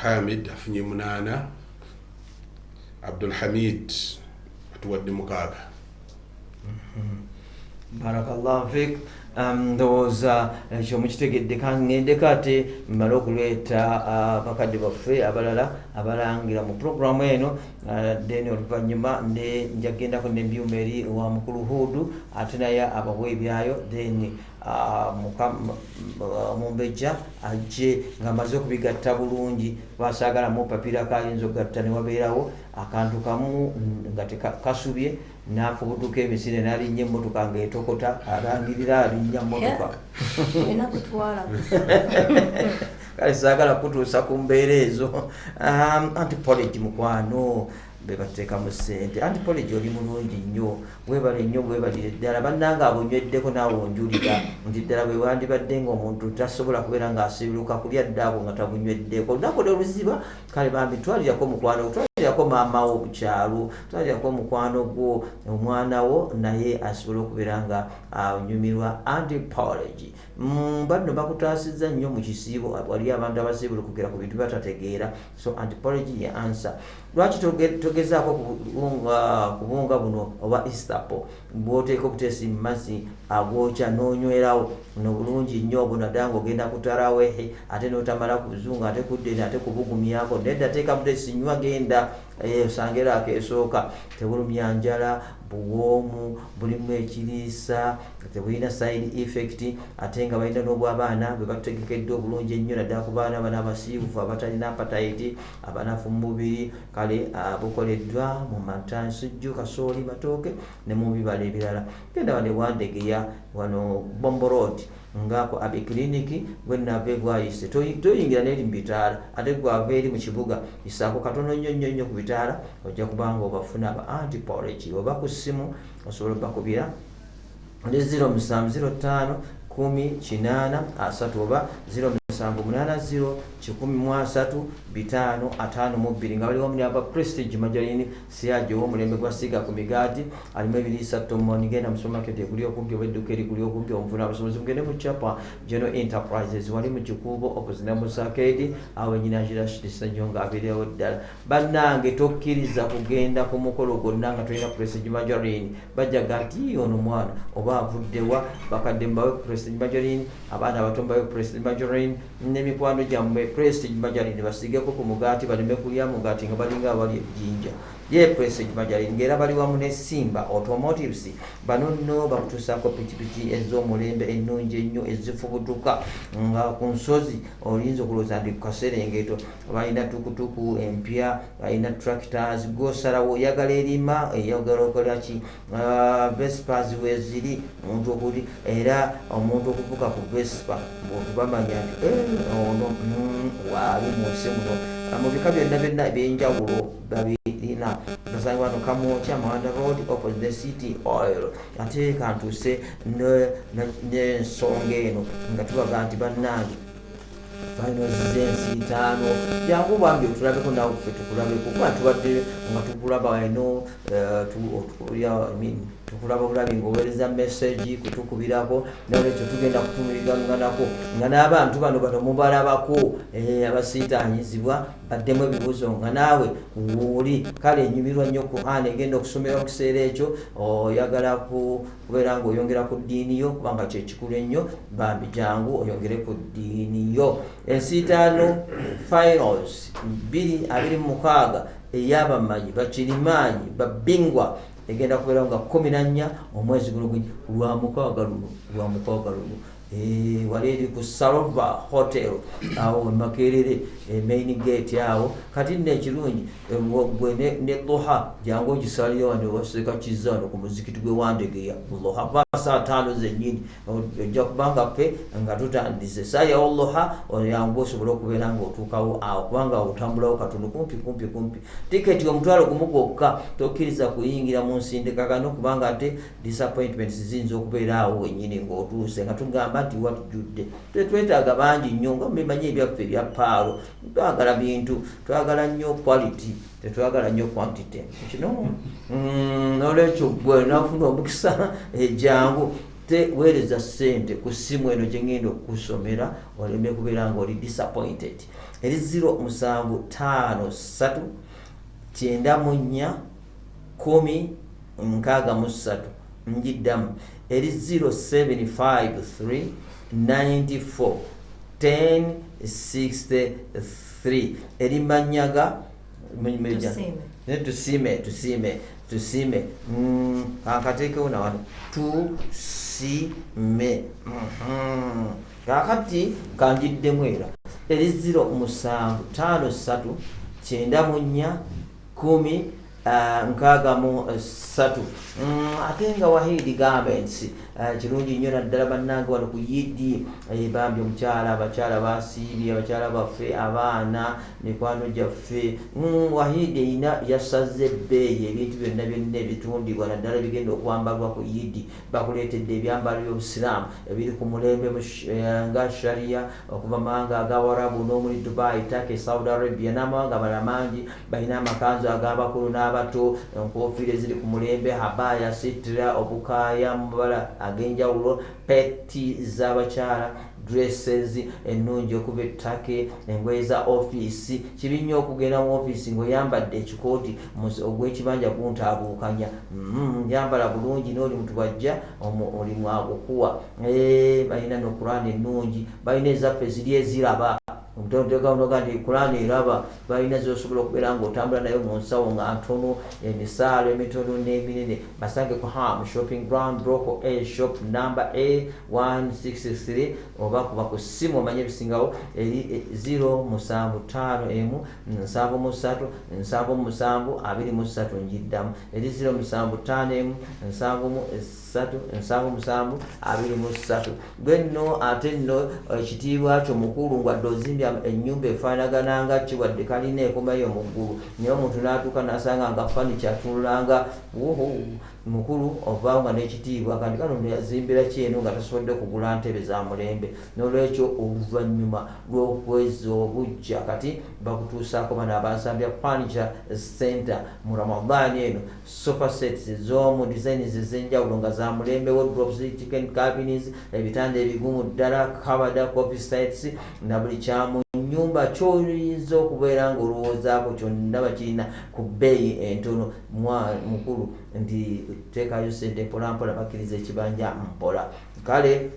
Hamid afunye 8. Abdul Hamid atuwadde 6. Barakallahu fik. Ndowooza ekyo mukitegedde kangende ate mmale okuleeta bakadde baffe abalala abalangira mu programu eno then oluvannyuma njagendako nembyuma eri wa mukulu Hudu ate naye abawe ebyayo then Mumbejja ajje ng'amaze okubigatta bulungi basaagalamu papira kayinza okugatta ne wabeerawo akantu kamu nga tekasubye n'afubutuka emisinde n'alinnya emmotoka ng'etokota alangirira alinnya mmotoka. Kale saagala kutuusa ku mbeera ezo. Anti College mukwano bebateekamu ssente. Antipology oli mulungi nnyo, webale nnyo webalire ddala bannanga abonyweddeko naawe onjulira nti ddala bwe wandibadde ng'omuntu tasobola kubeera ng'asibiruka kulya ddaako nga tabunyweddeko olunaku oluziba kale bambi twalirako mukwano twalirako maama wo ku kyalo twalirako mukwano gwo omwana wo naye asobole okubeera nga anyumirwa antipology. Banno bakutaasizza nnyo mu kisiibo wali abantu abasibulukukira ku bintu batategeera, so antipology ye answer. Lwaki togezaako kubunga buno oba Easterpo bw'oteeka obuteesi mu mazzi agwokya n'onywerawo no bulungi nnyo bunadda ng'ogenda kutarawehe ate n'otamala kuzunga ate kuddeni ate kubugumyako nedda teeka buteesi nywa genda osangera akeesooka tebulumya njala buwoomu bulimu ekiriisa tebulina side effect ate nga balina n'obwabaana bwe batutegekedde obulungi ennyo naddala ku baana bana abasiibufu abatalina appetite abanafu mu mubiri kale bukoleddwa mu mata nsujju kasooli matooke ne mu bibala ebirala. Genda wane Wandegeya wano Bombo Road ngako abe kliniki gwenave gwayise toyingira neri mu bitaala ate gwava eri mu kibuga isaako katono nnyo ku bitaala ojja kubanga obafuna aba antipology oba ku ssimu osobola bakubira 0705 10 8 oba 0780135552 nga baliwo munyamba Prestige Majorini siajo omulembe gwa siga ku migaati alimu ebiriisa tomoni genda mu supermarket ekuli okumpi oba edduuka erikuli okumpi omufuna abasobozi mugende mu Chapa General Enterprises wali mu Kikuubo opposite mu Sakedi awo nyina Jirashitisa nnyo ng'abeerewo ddala. Bannange tokkiriza kugenda ku mukolo gwonna nga tulina Prestige Majorini bajjaga nti ono mwana oba avuddewa bakadde mbawe Prestige Majorini abaana abato mbawe Prestige Majorini n'emikwano gyammwe Prestige Majorini basigeko ku mugaati baleme kulya mugaati nga balinga abali ejjinja ye Prestige Majorini ng'era bali wamu ne Simba Automotives bano nno bakutuusaako pikipiki ez'omulembe ennungi ennyo ezifubutuka nga ku nsozi oyinza okulowooza nti kaserengeto balina tukutuku empya balina tractors gosalawo oyagala erima eyagala okolaki Vespas weziri omuntu okuli era omuntu okuvuga ku Vespa bamanya nti ono waali munsi muno mu bika byonna ebyenjawulo babirina basanga wano Kamwokya Mawanda Road opposite the City Oil ate kantuuse n'ensonga eno nga tubaga nti bannange final zensi 5 jangu bambi otulabeko nawe ffe tukulabeko kuba tubadde nga tukulaba eno tukulaba obulabi ng'oweereza message kutukubirako nolwekyo tugenda kutumiriganganako nga n'abantu bano mubalabako abasiitaanyizibwa baddemu ebibuuzo nga naawe wuli kale enyumirwa nnyo Quran egenda okusomera mu kiseera ekyo oyagala kubeera ng'oyongera ku ddiini yo kubanga kyekikulu ennyo bambi jangu oyongere ku ddiini yo. Ensiitaano finals 2026 ey'abamanyi bakirimaanyi babingwa egenda kubeera nga 14 omwezi guno lwa mukaaga luno wali eri ku Salva Hotel awo Makerere main gate awo kati nekirungi gwe ne Loha jangu ogisalira wano waseka kizano ku muzikiti gwe Wandegeya Loha saa 5 zennyini ojja kubanga pe nga tutandise saa ya Loha oyangu osobola okubeera ng'otuukawo awo kubanga otambulawo katono kumpi tiketi omutwalo gumu gwokka tokkiriza kuyingira mu nsindikagano kubanga ate disappointments ziyinza okubeera awo wennyini ng'otuuse nga tugamba nti watujjudde twetaaga bangi nnyo nga mubimanyi ebyaffe ebya paalo twagala bintu twagala nnyo quality tetwagala nnyo quantity kino nolwekyo gwe nafuna omukisa jangu teweereza ssente ku ssimu eno gye ngenda okusomera oleme kubeera nga oli disappointed. Eri 0753 94 10 njiddamu eri 0753 94 1063 eri Manyaga tusime akateekewo na wano tusime kakati kanjiddemu era eri 0753 94 10 63 ate nga Wahidi Garments kirungi nnyo naddala bannange wano ku yidi bambi abakyala basiibye abakyala baffe abaana mikwano gyaffe wahidi eyina yasaze ebbeeyi ebintu byonna ebitundibwa naddala bigenda okwambalwa ku yidi bakuleetedde ebyambalo by'obusiraamu ebiri ku mulembe nga sharia okuva mawanga agawarabu n'omuli Dubai, Turkey, Saudi Arabia n'amawanga amalala mangi balina amakanzu ag'abakulu n'abato, enkofiira eziri ku mulembe, habaya, sitira, obukaaya mu mabala ag'enjawulo, peti z'abakyala, dresses ennungi okuva ettake, engoye za office. Kibi nnyo okugenda mu office ng'oyambadde ekikooti ogw'ekibanja guntaabuukanya. Yambala bulungi n'oli muntu bw'ajja omulimu agukuwa. Balina n'okulwana ennungi, balina ezaffe ziri eziraba. Omutontoga nti Kurani eraba, balina z'osobola okubeera ng'otambula nayo mu nsawo nga ntono, emisaalo emitono n'eminene. Basange ku Ham Shopping Ground, Broko A Shop number A163, oba kuba ku ssimu omanye ebisingawo eri 075 73 77 23 njiddamu eri 075 77 23. Gwenno ate nno ekitiibwa kyo mukulu ng'adde ozimbya ennyumba efaanagana nga ki wadde kalina ekomayo mu ggulu, naye omuntu n'atuuka n'asanga nga fanica atunulanga mukulu ovaawo nga n'ekitiibwa kandi kano yazimbira kyeno nga tasobodde kugula ntebe za mulembe. N'olwekyo oluvannyuma lw'okwezi obujja kati bakutuusaako bano abasambya Furniture Center mu Ramadan eno, sofa sets z'omu designs ez'enjawulo nga za mulembe, wardrobes, chicken cabinets, ebitanda ebigumu ddala, covered coffee sets na buli kyamu nyumba ky'oyinza okubeera ng'olowoozaako kyonna bakirina ku bbeeyi entono. Mukulu nti teekayo ssente mpolampola bakkiriza ekibanja mpola. Kale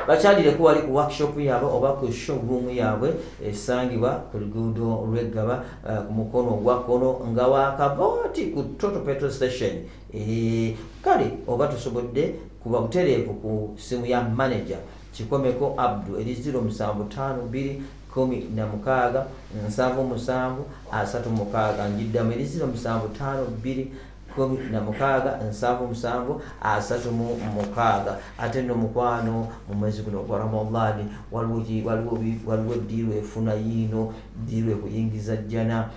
bakyalireko wali ku workshop yaabwe oba ku showroom yaabwe esangibwa ku luguudo lw'Eggaba ku mukono ogwa kkono nga wakabooti ku Total Petrol Station. Kale oba tusobodde kuba butereevu ku simu ya manager Kikomeko Abdu eri 075 16 77 36 njiddamu eri 075 16 77 36. Ate nno mukwano mu mwezi guno gwa Ramadani waliwo ddiirwe efuna yiino, ddiirwe kuyingiza jjana.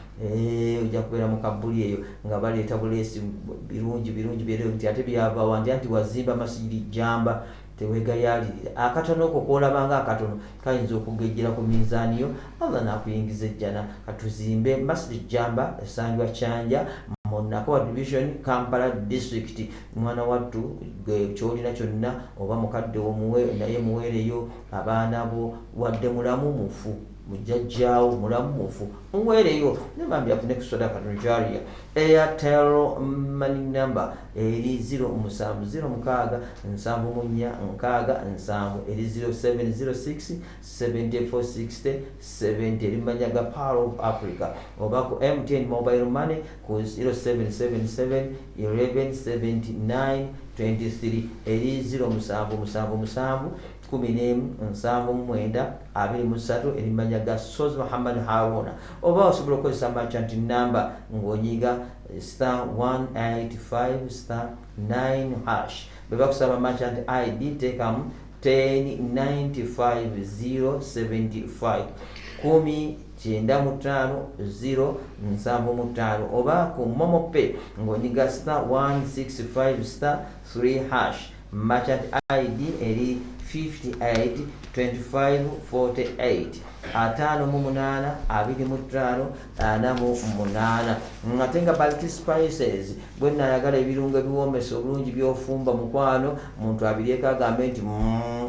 Ojja kubeera mu kabbuli eyo nga baleeta buleesi birungi byerewo nti ate byava nti wazimba masjidi jjamba tewegayalirira akatono ko koolabanga akatono kayinza okugejjera ku minzaaniyo, Allah n'akuyingiza ejjana. Katuzimbe Masjid Jamba esangibwa Kyanja mu Nakawa Division, Kampala District. Mwana wattu kyolina kyonna oba mukadde naye muweereyo abaana bo, wadde mulamu mufu mujjajjaawo mulamu mufu muweereyo nebambi afune ku sadaqatul jaariya. Airtel money number eri 070 6 eri 0706 7460 70 erimanyaga Power of Africa. Oba ku MTN mobile money ku 0777 1179 23 eri 0777 1179 erimanyaga Soz Muhammad Haruna. Oba osobola okukozesa merchant number ng'onyiga *185*9#. Bwe bakusaba merchant ID teekamu 1095075 1095075 oba ku Momo Pay ng'onyiga *165*3#. Merchant ID eri 582548 58 ate nga Baltic Spices bwe nayagala ebirungo ebiwoomesa obulungi by'ofumba mukwano muntu abiryeko agambe nti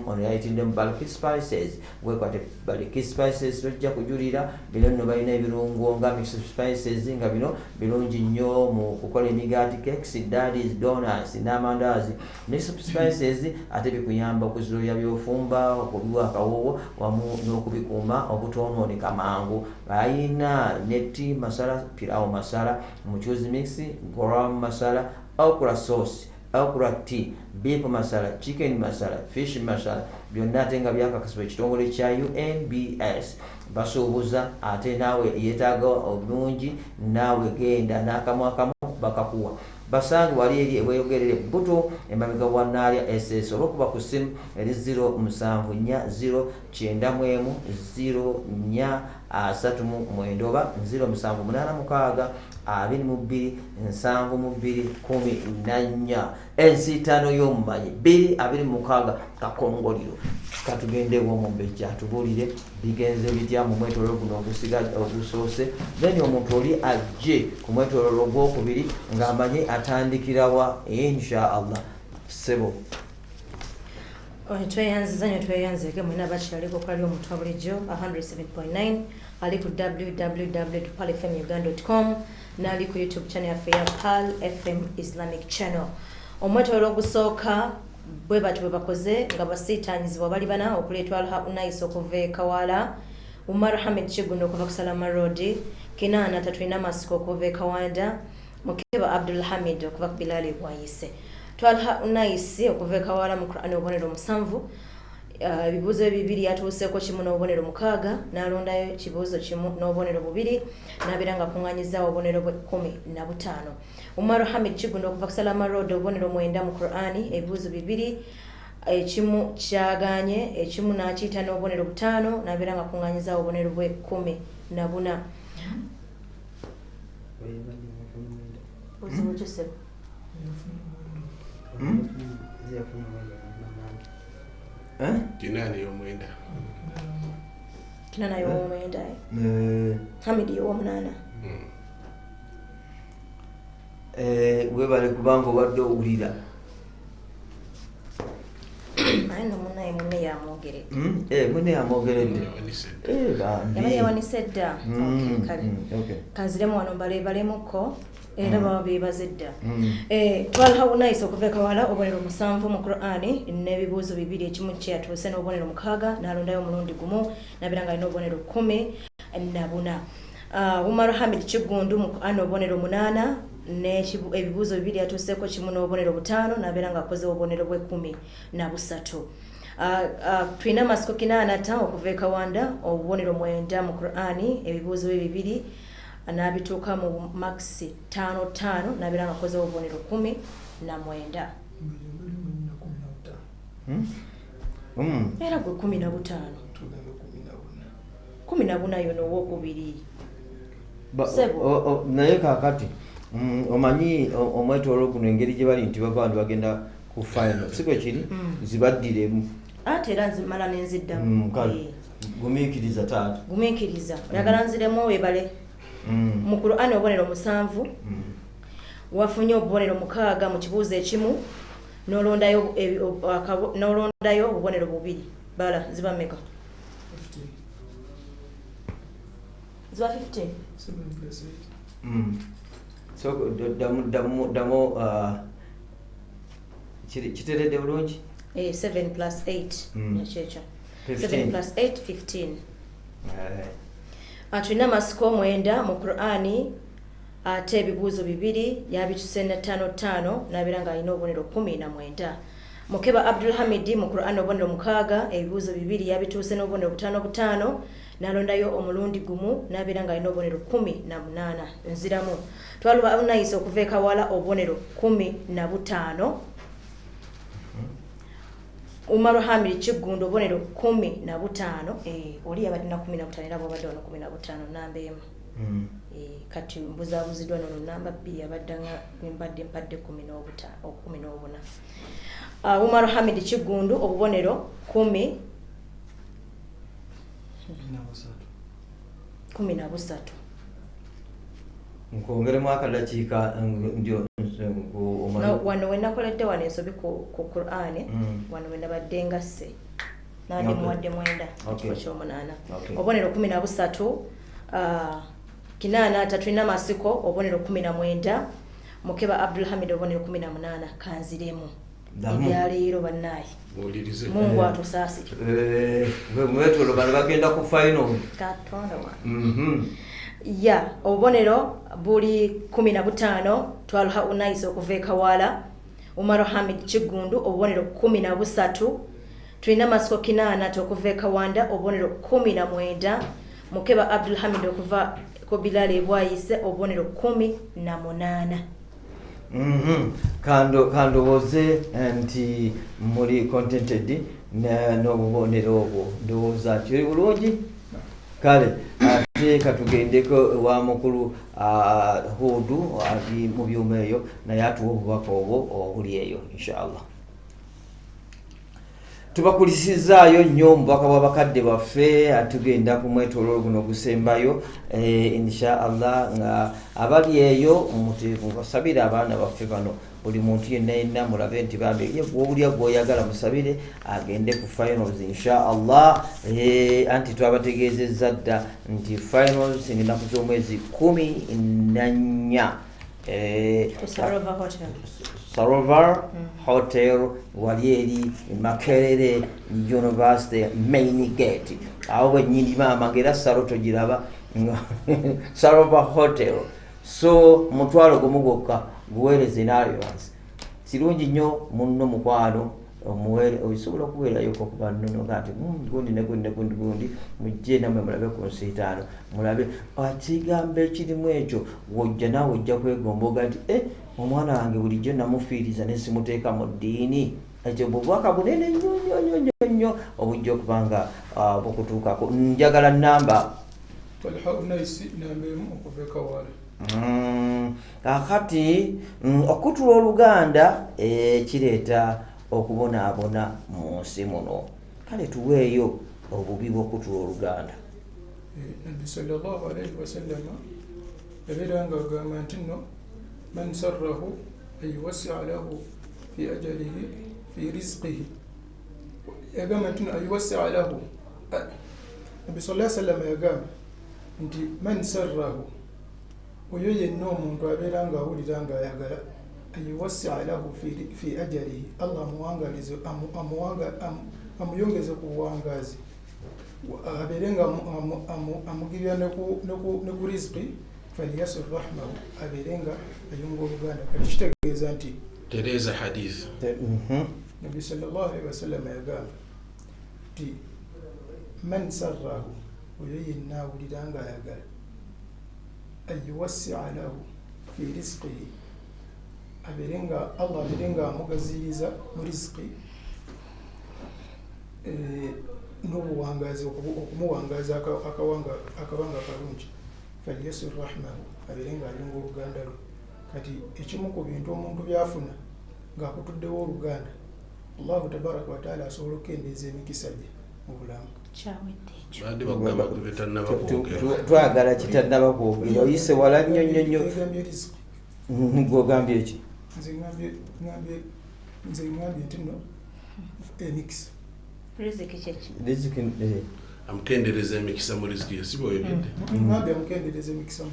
ono yayitidde mu Baltic Spices. Wekwate Baltic Spices tojja kujulira bino nno balina ebirungo nga mixed spices nga bino birungi nnyo mu kukola emigaati, cakes, daddies, donuts n'amandaazi. Mixed spices ate bikuyamba okuziroya by'ofumba, okubiwa akawoowo wamu n'okubikuuma obutoonooneka mangu. Ayina neti masala, pilau masala, muchuzi mix, garam masala, okra sauce, okra tea, beef masala, chicken masala, fish masala, byonna ate nga byakakasibwa ekitongole kya UNBS. Basuubuza ate naawe yeetaaga obulungi naawe genda n'akamu akamu bakakuwa. basange wali eri eweyogerere buto emabega wa Naalya SS olwokuba ku ssimu eri 07700434 oba 0786227214 ensiitaano y'omumanyi 226 kakongoliro katugendewo Omumbejja atubuulire bigenze bitya mu mwetoololo guno ogusoose then omuntu oli ajje ku mwetoololo ogwokubiri ng'amanyi atandikirawa inshallah sebo tweyanziza nyo tweyanzeke mwena bakyaliko kwali omuntu wa bulijjo 107.9 ali ku www.palfmuganda.com n'ali ku YouTube channel yaffe ya Pal FM Islamic Channel. Omwetoololo ogusooka bwe bati bwe bakoze nga basiitaanyizibwa bali bana okuleetwa Alha Unais okuva e Kawala, Umar Hamid Kigundo okuva ku Salama Road, Kinana Tatwina Masiko okuva e Kawanda, Mukeba Abdul Hamid okuva ku Bilali Bwayise. Twalha Unais okuva e Kawala mu Qur'an obubonero 7, ebibuuzo ebibiri yatuuseeko kimu n'obubonero 6, n'alondayo ekibuuzo kimu n'obubonero 2, n'abeera nga kuŋŋaanyizaawo obubonero 15. Umar Hamid Kigundo okuva ku Salama Road obubonero 9 mu Qur'an, ebibuuzo 2, ekimu kyagaanye, ekimu n'akiyita n'obubonero 5, n'abeera nga kuŋŋaanyizaawo obubonero 14. Kinani y'omwenda. Kinana y'omwenda. Hamid y'omunana. Webale kubanga obadde owulira. Ayino munaye munne yamwogere. Munne yamwogeredde. Yabali yawanise dda. Kanziremu wano mbaleebalemukko. Era baba beebaze dda. Twalha Unais okuva e Kawala obubonero 7 mu Qur'ani n'ebibuuzo 2, ekimu kye yatuuse n'obubonero 6, n'alondayo omulundi gumu, n'abeera nga alina obubonero 14. Umar Hamid Kigundo mu Qur'ani obubonero 8, n'ebibuuzo 2 yatuuseeko kimu n'obubonero 5, n'abeera nga akoze obubonero 13. Twina Masiko Kinana okuva e Kawanda obubonero 9 mu Qur'ani, ebibuuzo 2, n'abituuka mu maxi 5 n'abeera nga akoze obubonero 19. Era gwe 15. 14 yono owokubiri. Naye kaakati omanyi omwetoololo guno engeri gye bali nti bava bantu bagenda ku final si bwe kiri zibaddiremu ate era nzimala nenziddamu. Gumiikiriza taata. Gumiikiriza oyagala nziremu webale. Mu Qur'ani obubonero 7, wafunye obubonero 6 mu kibuuzo ekimu, n'olondayo obubonero 2. Bala ziba mmeka? 15. Ziba 15? 7+8. So damu kiteredde bulungi? 7+8 nekyekyo. 7+8 15. Tulina Masiko 9 mu Qur'ani, ate ebibuuzo 2 yabituse na 5 n'abeera nga alina obubonero 19. Mukeba Abdul Hamid mu Qur'ani obubonero 6, ebibuuzo 2 yabituuse n'obubonero 5, n'alondayo omulundi gumu, n'abeera nga alina obubonero 18. Nziramu Twalha Unais okuva e Kawala obubonero 15. Umar Hamid Kigundo obubonero 15. Oli yabadde na 15 era bw'obadde wano 15 namba emu. Kati mbuzaabuziddwa nono namba 2 yabadde nga mbadde mpadde 14. Umar Hamid Kigundo obubonero 13. Nkongeremu akadakiika ndio wano we nakoledde wano ensobi ku Qur'ani, wano we nabadde ngasse nandi muwadde 9 ekifo ky'omunaana. Obubonero 13. Kinana Tatwina Masiko obubonero 19, Mukeba Abdul Hamid obubonero 18. Kanziremu ebyaleero bannaye Mungu atusaasi mwetoololo bano bagenda ku final. Katonda wa obubonero buli 15. Twalha Unais okuva e Kawala, Umar Hamid Kigundo obubonero 13, Twina Masiko Kinana okuva e Kawanda obubonero 19, Mukeba Abdul Hamid okuva ku Bilali Bwayise obubonero 18. kandowoze nti muli contented n'obubonero obwo ndowooza nti oli bulungi kale ate katugendeko wa mukulu Hudu ali mu byuma eyo naye atuwa obubaka obwo obuli eyo inshallah. Tubakulisizaayo nnyo omubaka w'abakadde baffe atugenda ku mwetooloolo guno ogusembayo inshallah nga abali eyo muteefu basabire abaana baffe bano buli muntu yenna mulabe nti bambi obulya gw'oyagala musabire agende ku finals inshallah. Anti twabategeezezza dda nti finals ennaku z'omwezi 14 Sarovar Hotel wali Makerere University main gate awo bwennyini maama ng'era salo togiraba Sarovar Hotel. So mutwalo gumu gwokka guweereze n'alliance kirungi nnyo munno mukwano omuwere osobola okuweerayo okuba nnono nti gundi ne gundi mujje namwe mulabe ku nsiitaano mulabe ekigambo ekirimu ekyo wojja naawe ojja kwegomboga nti omwana wange bulijjo namufiiriza ne simuteeka mu ddiini ekyo bubwaka bunene nnyo obujja okuba nga bukutuukako. Njagala namba kakati okutula Oluganda kireeta okubonaabona mu nsi muno, kale tuweeyo obubi bw'okutula Oluganda. Nabbi sallallahu alayhi wa sallam yabeeranga agamba nti nno man sarrahu an yuwassia lahu fi ajalihi fi rizqihi, yagamba nti an yuwassia lahu. Nabbi sallallahu alayhi wa sallam yagamba nti man sarrahu, oyo yenna omuntu abeera nga awulira nga ayagala an yuwassia lahu fi ajalihi, Allah amuwangalize amuyongeze ku buwangazi, abeere nga amugirira ne ku rizqi, faliyasir rahmahu, abeere nga ayunga Oluganda. Kati kitegeeza nti tereza hadith Nabi sallallahu alaihi wasallam yagamba nti man sarrahu, oyo yenna awulira nga ayagala an yuwassia lahu fi rizqihi, abeere nga Allah abeere nga amugaziyiriza mu rizqi n'obuwangazi, okumuwangaza akabanga akalungi, faliyasir rahmahu, abeere nga ayunga Oluganda lwe. Kati ekimu ku bintu omuntu byafuna ng'akutuddewo Oluganda, Allahu tabaraka wa taala asobola okukendeeza emikisa gye mu bulamu. Twagala kitannaba kwogera oyise wala nnyo gwogambye eki? Nze ngambye nti nno emikisa riziki amukendereza emikisa mu riziki si bw'oyogedde. Ngambye amukendereza emikisa mu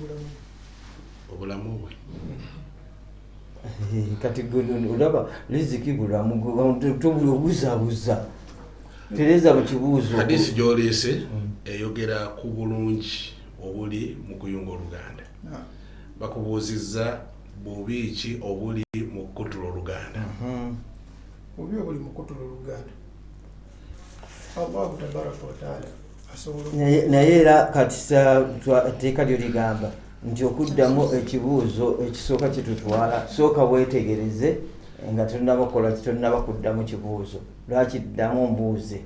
obulamu bwe. Kati olaba riziki bulamu tobulobuzaabuza tereza mu kibuuzo. Hadisi gy'oleese eyogera ku bulungi obuli mu kuyunga Oluganda. Bakubuuzizza bubi ki obuli mu kutula Oluganda. Obubi obuli mu kutula Oluganda, Allahu tabaraka wa taala asobola. Naye era kati teeka lyo ligamba nti okuddamu ekibuuzo ekisooka kitutwala, sooka weetegereze nga tonnabakola kitonnaba kuddamu kibuuzo, lwaki ddamu mbuuze.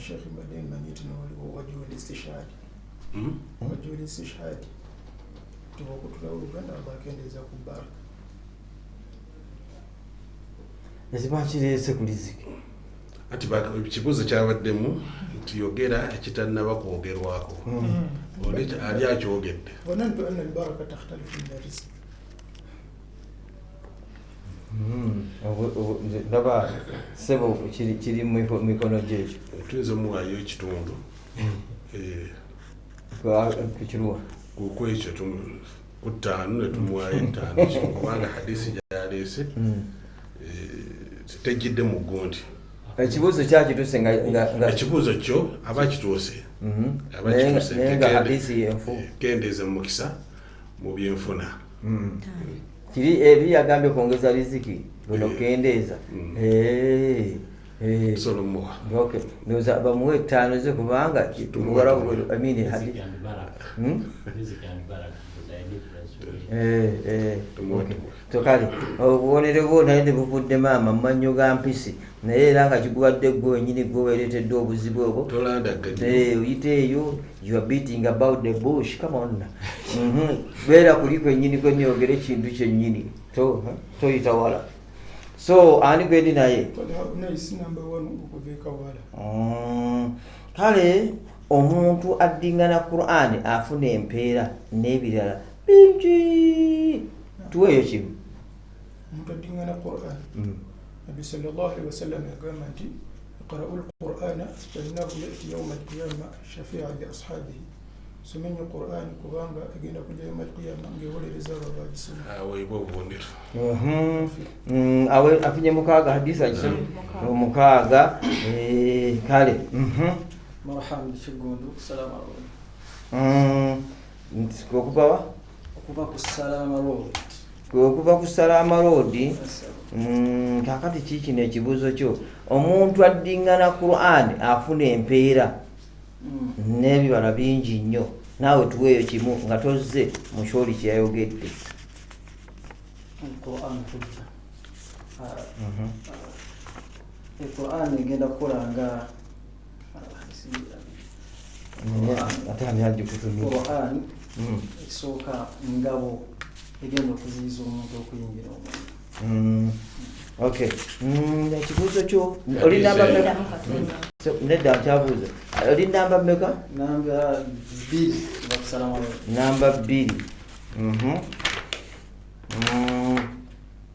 Sheikh Badin manyiti n'oliwo wajjula istishhadi. Wajjula istishhadi tubakutula Oluganda abakendeeza ku baraka. Ekiba kireese ku riziki. Ati ekibuuzo kyabaddemu nti yogera ekitannaba kwogerwako. Ali akyogedde. Wanantu anna albaraka takhtalifu min rizq. Ndaba sebo kiri mu mikono gyekyo. Tuyinza muwaayo ekitundu kukiruwa kwekyo ku ttaano ne tumuwaayo ettaano kubanga hadisi gyaleese tejjidde mu gundi. Ekibuuzo kyakituuse nga ekibuuzo kyo aba kituuse kendeeza mu mukisa mu byenfuna. Kiri ebi yagambye kwongeza riziki luno kendeeza. solomuwa okay noza bamuwe 5 ze kubanga kitugora amini hadi tokali obonere bona ndi buvudde mama manyo ga mpisi naye era nga kiguwadde gwe nyini gwe weeretedde obuzibu obwo uyite eyo you are beating about the bush come on beera kuliko ennyini kwe nyogera ekintu kyennyini toyita wala so ani gwendi naye kale omuntu addingana Qur'an afuna empeera n'ebirala bingi tuweeyo kimu omuntu addingana Qur'an Nabi sallallahu alaihi wasallam yagamba nti iqra'u al-Qur'ana fa innahu ya'ti yawm al-qiyama shafi'an li ashabihi somenya Qur'an kubanga agenda kujja yawm al-qiyama ngewolereza abagisoma awaibo obubonero awe afinye mukaaga hadisi akisema mukaaga kale marhaban shigundu salama okuva ku Salama Road kakati kiki n'ekibuuzo kyo omuntu addingana Qur'an afuna empeera n'ebibala bingi nnyo naawe tuweeyo kimu nga tozze mu kyoli kyeyayogedde Qur'an egenda kukolanga ate ani ajja kutunula Qur'an esooka ngabo egenda okuziyiza omuntu okuyingira omuntu okay ekibuuzo kyo oli namba mmeka nedda nkyabuuza oli namba mmeka namba 2 bakusalama namba 2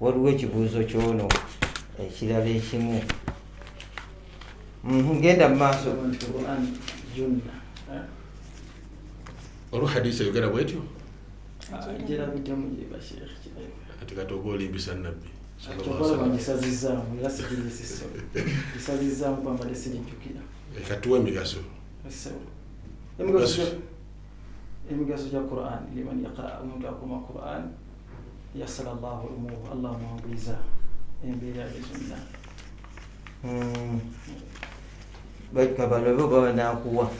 waliwo ekibuuzo kyono ekirala ekimu genda mu maaso olwo hadisi ayogera bwetyo jerabidemu yebashekh ati katogo olimbisa nabbi isazizaamu kwamba lesirijjukira katuwa emigaso emigaso gya Qur'an liman yaqra omuntu akoma Qur'an yassala Allahu umuruhu Allah muhambuliza embeera ezonna bakabalo baba nakuwa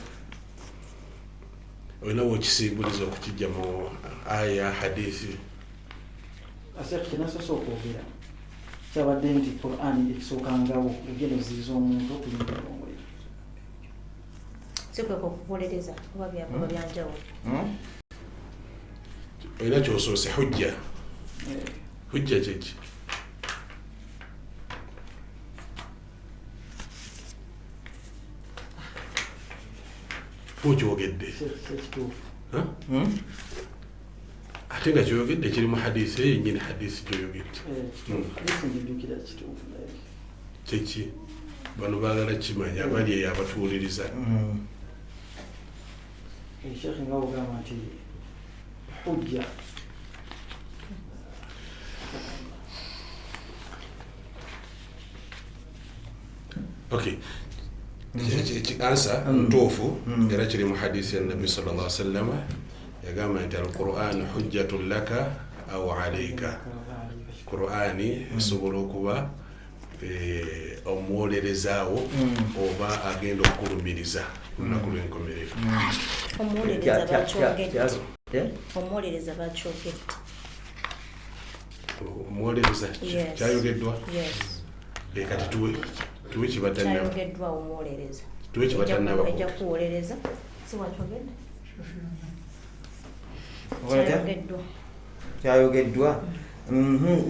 olina wokisimbuliza okukijja mu aya hadisi aseke kinasosa okwogera kyabadde nti Qur'an ekisookangawo egenda oziyiza omuntu okuyingira omuliro sikweka okubolereza oba byakaba byanjawulo olina kyosoose hujja kyeki okyogedde ate nga kyoyogedde kiri mu hadisi eyo yennyini hadisi gyoyogedde kyeki bano baagala kimanya bali eyo abatuwuliriza shekhe nga ogamba nti hujja okay answer ntuufu era kiri mu hadisi ya Nabi sallallahu alaihi wasallam yagamba nti al-Qur'an hujjatun laka aw alayka Qur'ani esobola okuba omwolerezaawo oba agenda okukulumiriza olunaku lw'enkomerero omwolereza kyayogeddwa kati tuwe kibatannaba kyayogeddwa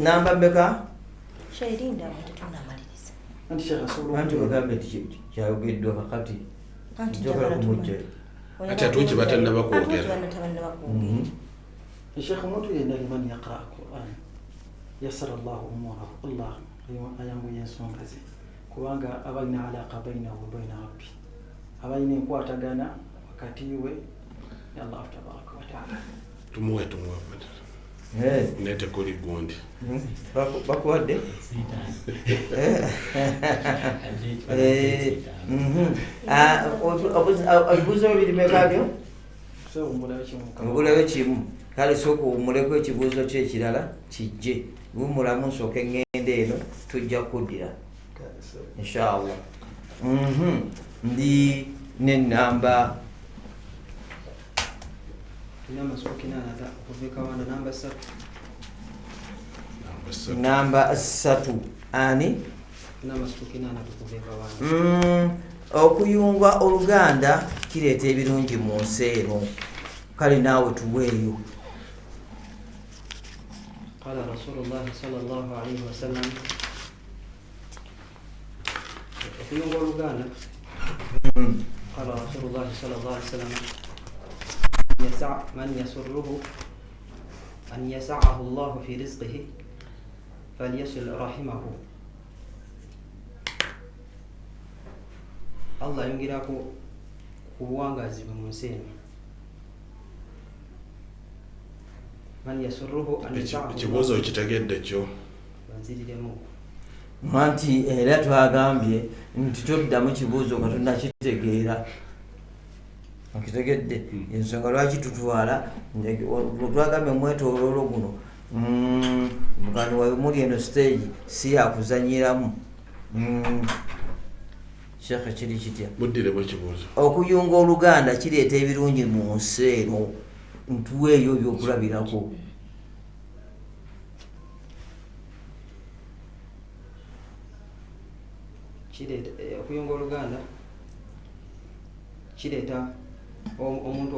namba mmeka shairinda tetunamaliriza anti ogambe kyayogeddwa kakati njagala kumujja ati atuwe kibatannaba kwogera الشيخ موتو لمن يقرأ القرآن يسر الله أموره الله أيام ينسون كذي كوانغا أبينا علاقة بينه وبين ربي أبينا نقوات غانا وكاتيوه يا الله تبارك وتعالى tumuwe nete kuli gundi bakuwadde obuuzo bibiri mekabyo obulayo kimu kale sooka owummuleko ekibuuzo kyo ekirala kijje wumulamu nsooke ngende eno tujja kuddira inshallah. Ndi n'enamba namba 3 ani okuyunga oluganda kireeta ebirungi mu nsi eno, kale naawe tuweeyo. قال رسول الله صلى الله عليه وسلم okuyunga oluganda قال رسول الله صلى الله عليه وسلم من يسره أن يسعه الله في رزقه فليصل رحمه. Allah yongirako kubuwangazi mu nsi eno. Man yasurruhu an yasa'ahu. Ekibuuzo kitegedde kyo. Banziriremu. Nti era twagambye nti toddamu kibuuzo nga tonnakitegeera. Okitegedde ensonga lwaki tutwala twagambye mwetooloolo guno mugano wawe muli eno stage si yakuzanyiramu. Shekhe kiri kitya? Buddire bwe kibuuzo. Okuyunga oluganda kireeta ebirungi mu nsi eno, ntuweeyo ebyokulabirako. Okuyunga oluganda kireeta omuntu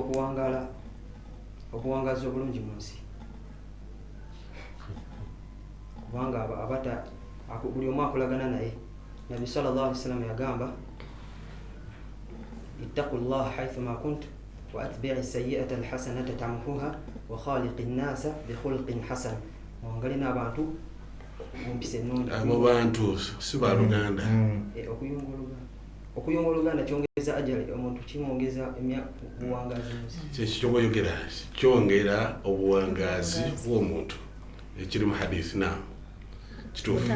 okuwangaza obulungi mu nsi, kubanga abata buli omu akolagana naye. Nabi sallallahu alaihi wasallam yagamba ittaqullaha haythuma kuntum wa atbi'i sayyi'ata alhasanata tamhuha wa khaliqin nasa bi khuluqin hasan. Wangalina abantu mumpise nnungi. Abo bantu si baluganda. Okuyunga oluganda kyongeza ajali omuntu, kimwongeza obuwangazi. Kyekyoboyogera kyongera obuwangazi bw'omuntu ekiri mu hadithi na kituufu.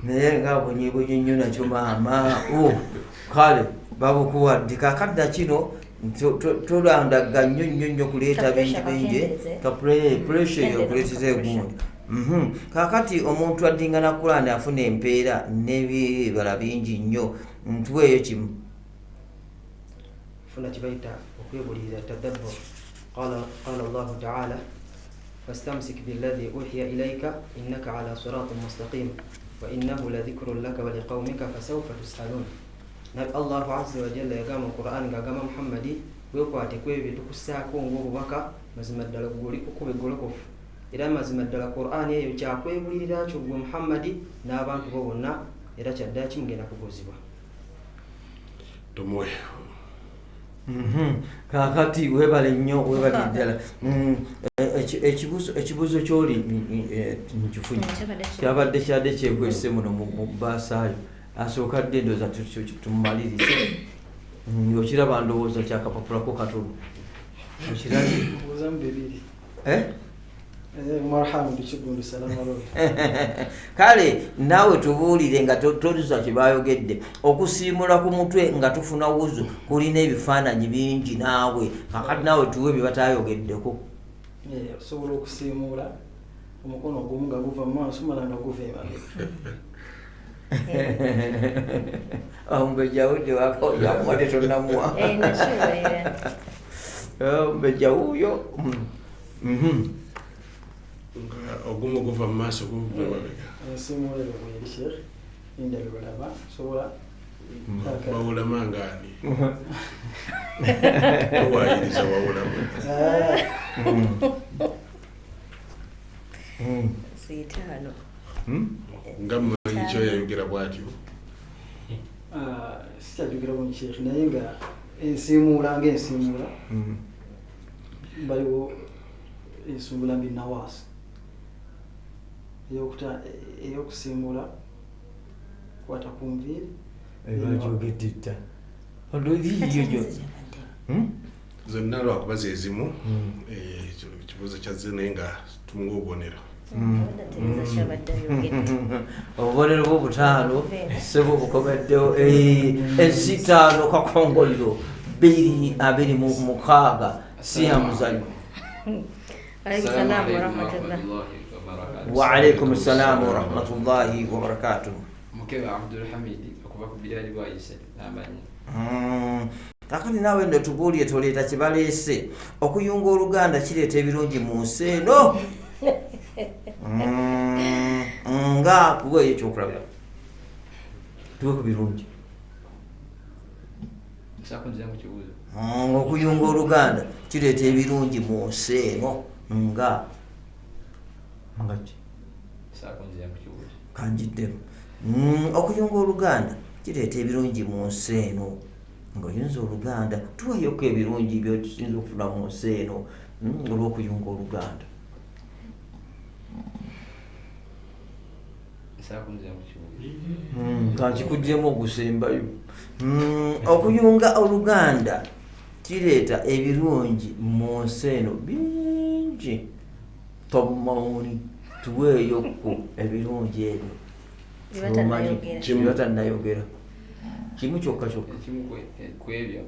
Naye nga bwenyebwenye nnyo nakyo maama kale babukuwadde kakadda kino tolandaga nnyo kuleeta bingi pressure yokuleeteza egundi. Kakati omuntu addingana kulanda afuna empeera n'ebibala bingi nnyo, ntuweeyo kimu. Funa kibayita okwebulirira tadabbur. Qala Allahu ta'ala فاستمسك بالذي أوحي إليك إنك على صراط مستقيم وإنه لذكر لك ولقومك فسوف تسألون. نبي الله عز وجل يقام القرآن يقام محمدي ويقواتي كوي بتكساكو وبكا مزمد دلقولي كوي بقولكوف إذا مزمد القرآن يجا كوي بليدا شو محمدي نابان تبونا إذا شداتي مجينا كوزيبا تموي. Kakati webale nnyo webale ddala. Ekibuuzo kyoli nkifunye kyabadde kyekwese muno mu baasaayo asookadde ndowooza tumumalirize. Okiraba ndowooza kyakapapulako katono okirabi kale naawe tubuulire nga totuza kye baayogedde. Okusiimula ku mutwe nga tufuna wuzu kulina ebifaananyi bingi naawe kakati naawe tuwe bye bataayogeddeko. Osobola okusiimuula omukono ogumu nga guva mu maaso mala nga guva emabega. Ombejjawudde yakuwadde tonnamuwa ombejja wuuyo ogumu guva mu maaso guva emabega. Ensiimuula eyo bweri Sheikh endala balaba sobola wawulama ngaani owayiriza wawulama siitaano nga mmanyi kyoyayogera bwatyo. Sikyajogera buni Sheikh naye nga ensiimuula ng'ensiimuula baliwo ensiimuula mbi nawaasi eyokusiimuula kwata ku nviiri ebyajogedde dda ololiiyo zonna lwakuba ze zimu ekibuuzo kyazze naye nga tumuwa obubonero. Obubonero bw'obutaano sebo bukomeddewo ensitaano kakongoliro 226 si ya muzanyo. Alaykum salaam wa rahmatullah. Wa alaykum salaam wa rahmatullahi wa barakatuh. Mkewe Abdulhamid okuva ku Bilali bwayise n'amanyi. Kakati naawe nno tubuulye toleeta kye baleese okuyunga oluganda kireeta ebirungi mu nsi eno nga kuweeyo ekyokulabira tuwe ku birungi okuyunga oluganda kireeta ebirungi mu nsi eno nga ki kanjiddemu okuyunga oluganda kireeta ebirungi mu nsi eno ng'oyunza oluganda tuwayoko ebirungi byotusinza okufuna mu nsi eno olw'okuyunga oluganda. Kankikugyemu ogusembayo. Okuyunga oluganda kireeta ebirungi mu nsi eno bingi. Tomawuni tuweeyoko ebirungi ebyo bibatannayogera kimu kyokka kyokka kimu ku ebyo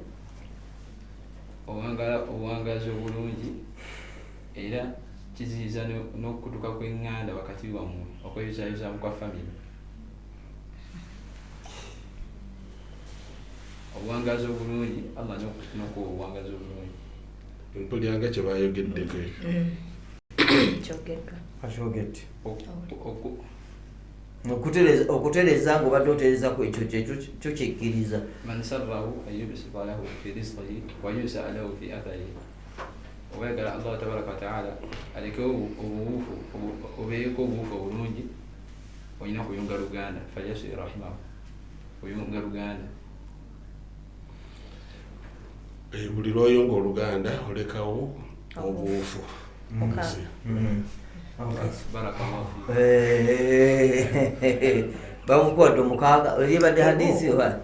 obuwangazi obulungi era kiziyiza n'okutuka kw'eŋŋanda wakati wammwe okweyuzayuzaamu kwa famire. Obuwangazi obulungi Allah n'okuwa obuwangazi obulungi mpulyanga kye bayogeddeko kakyogedde okutereza ng'obadde otereza ku ekyo kyo kyekkiriza. Man sarrahu an yubsita lahu fi rizqihi wa yusa'a lahu fi atharihi. Oyagala Allah tabaraka wa ta'ala alekewo obuwuufu obeeko obuwuufu obulungi olina kuyunga luganda falyasir rahimahu kuyunga luganda. Buli lw'oyunga oluganda olekawo obuwuufu. Bakukodde mukaaga olibadde hadisi wa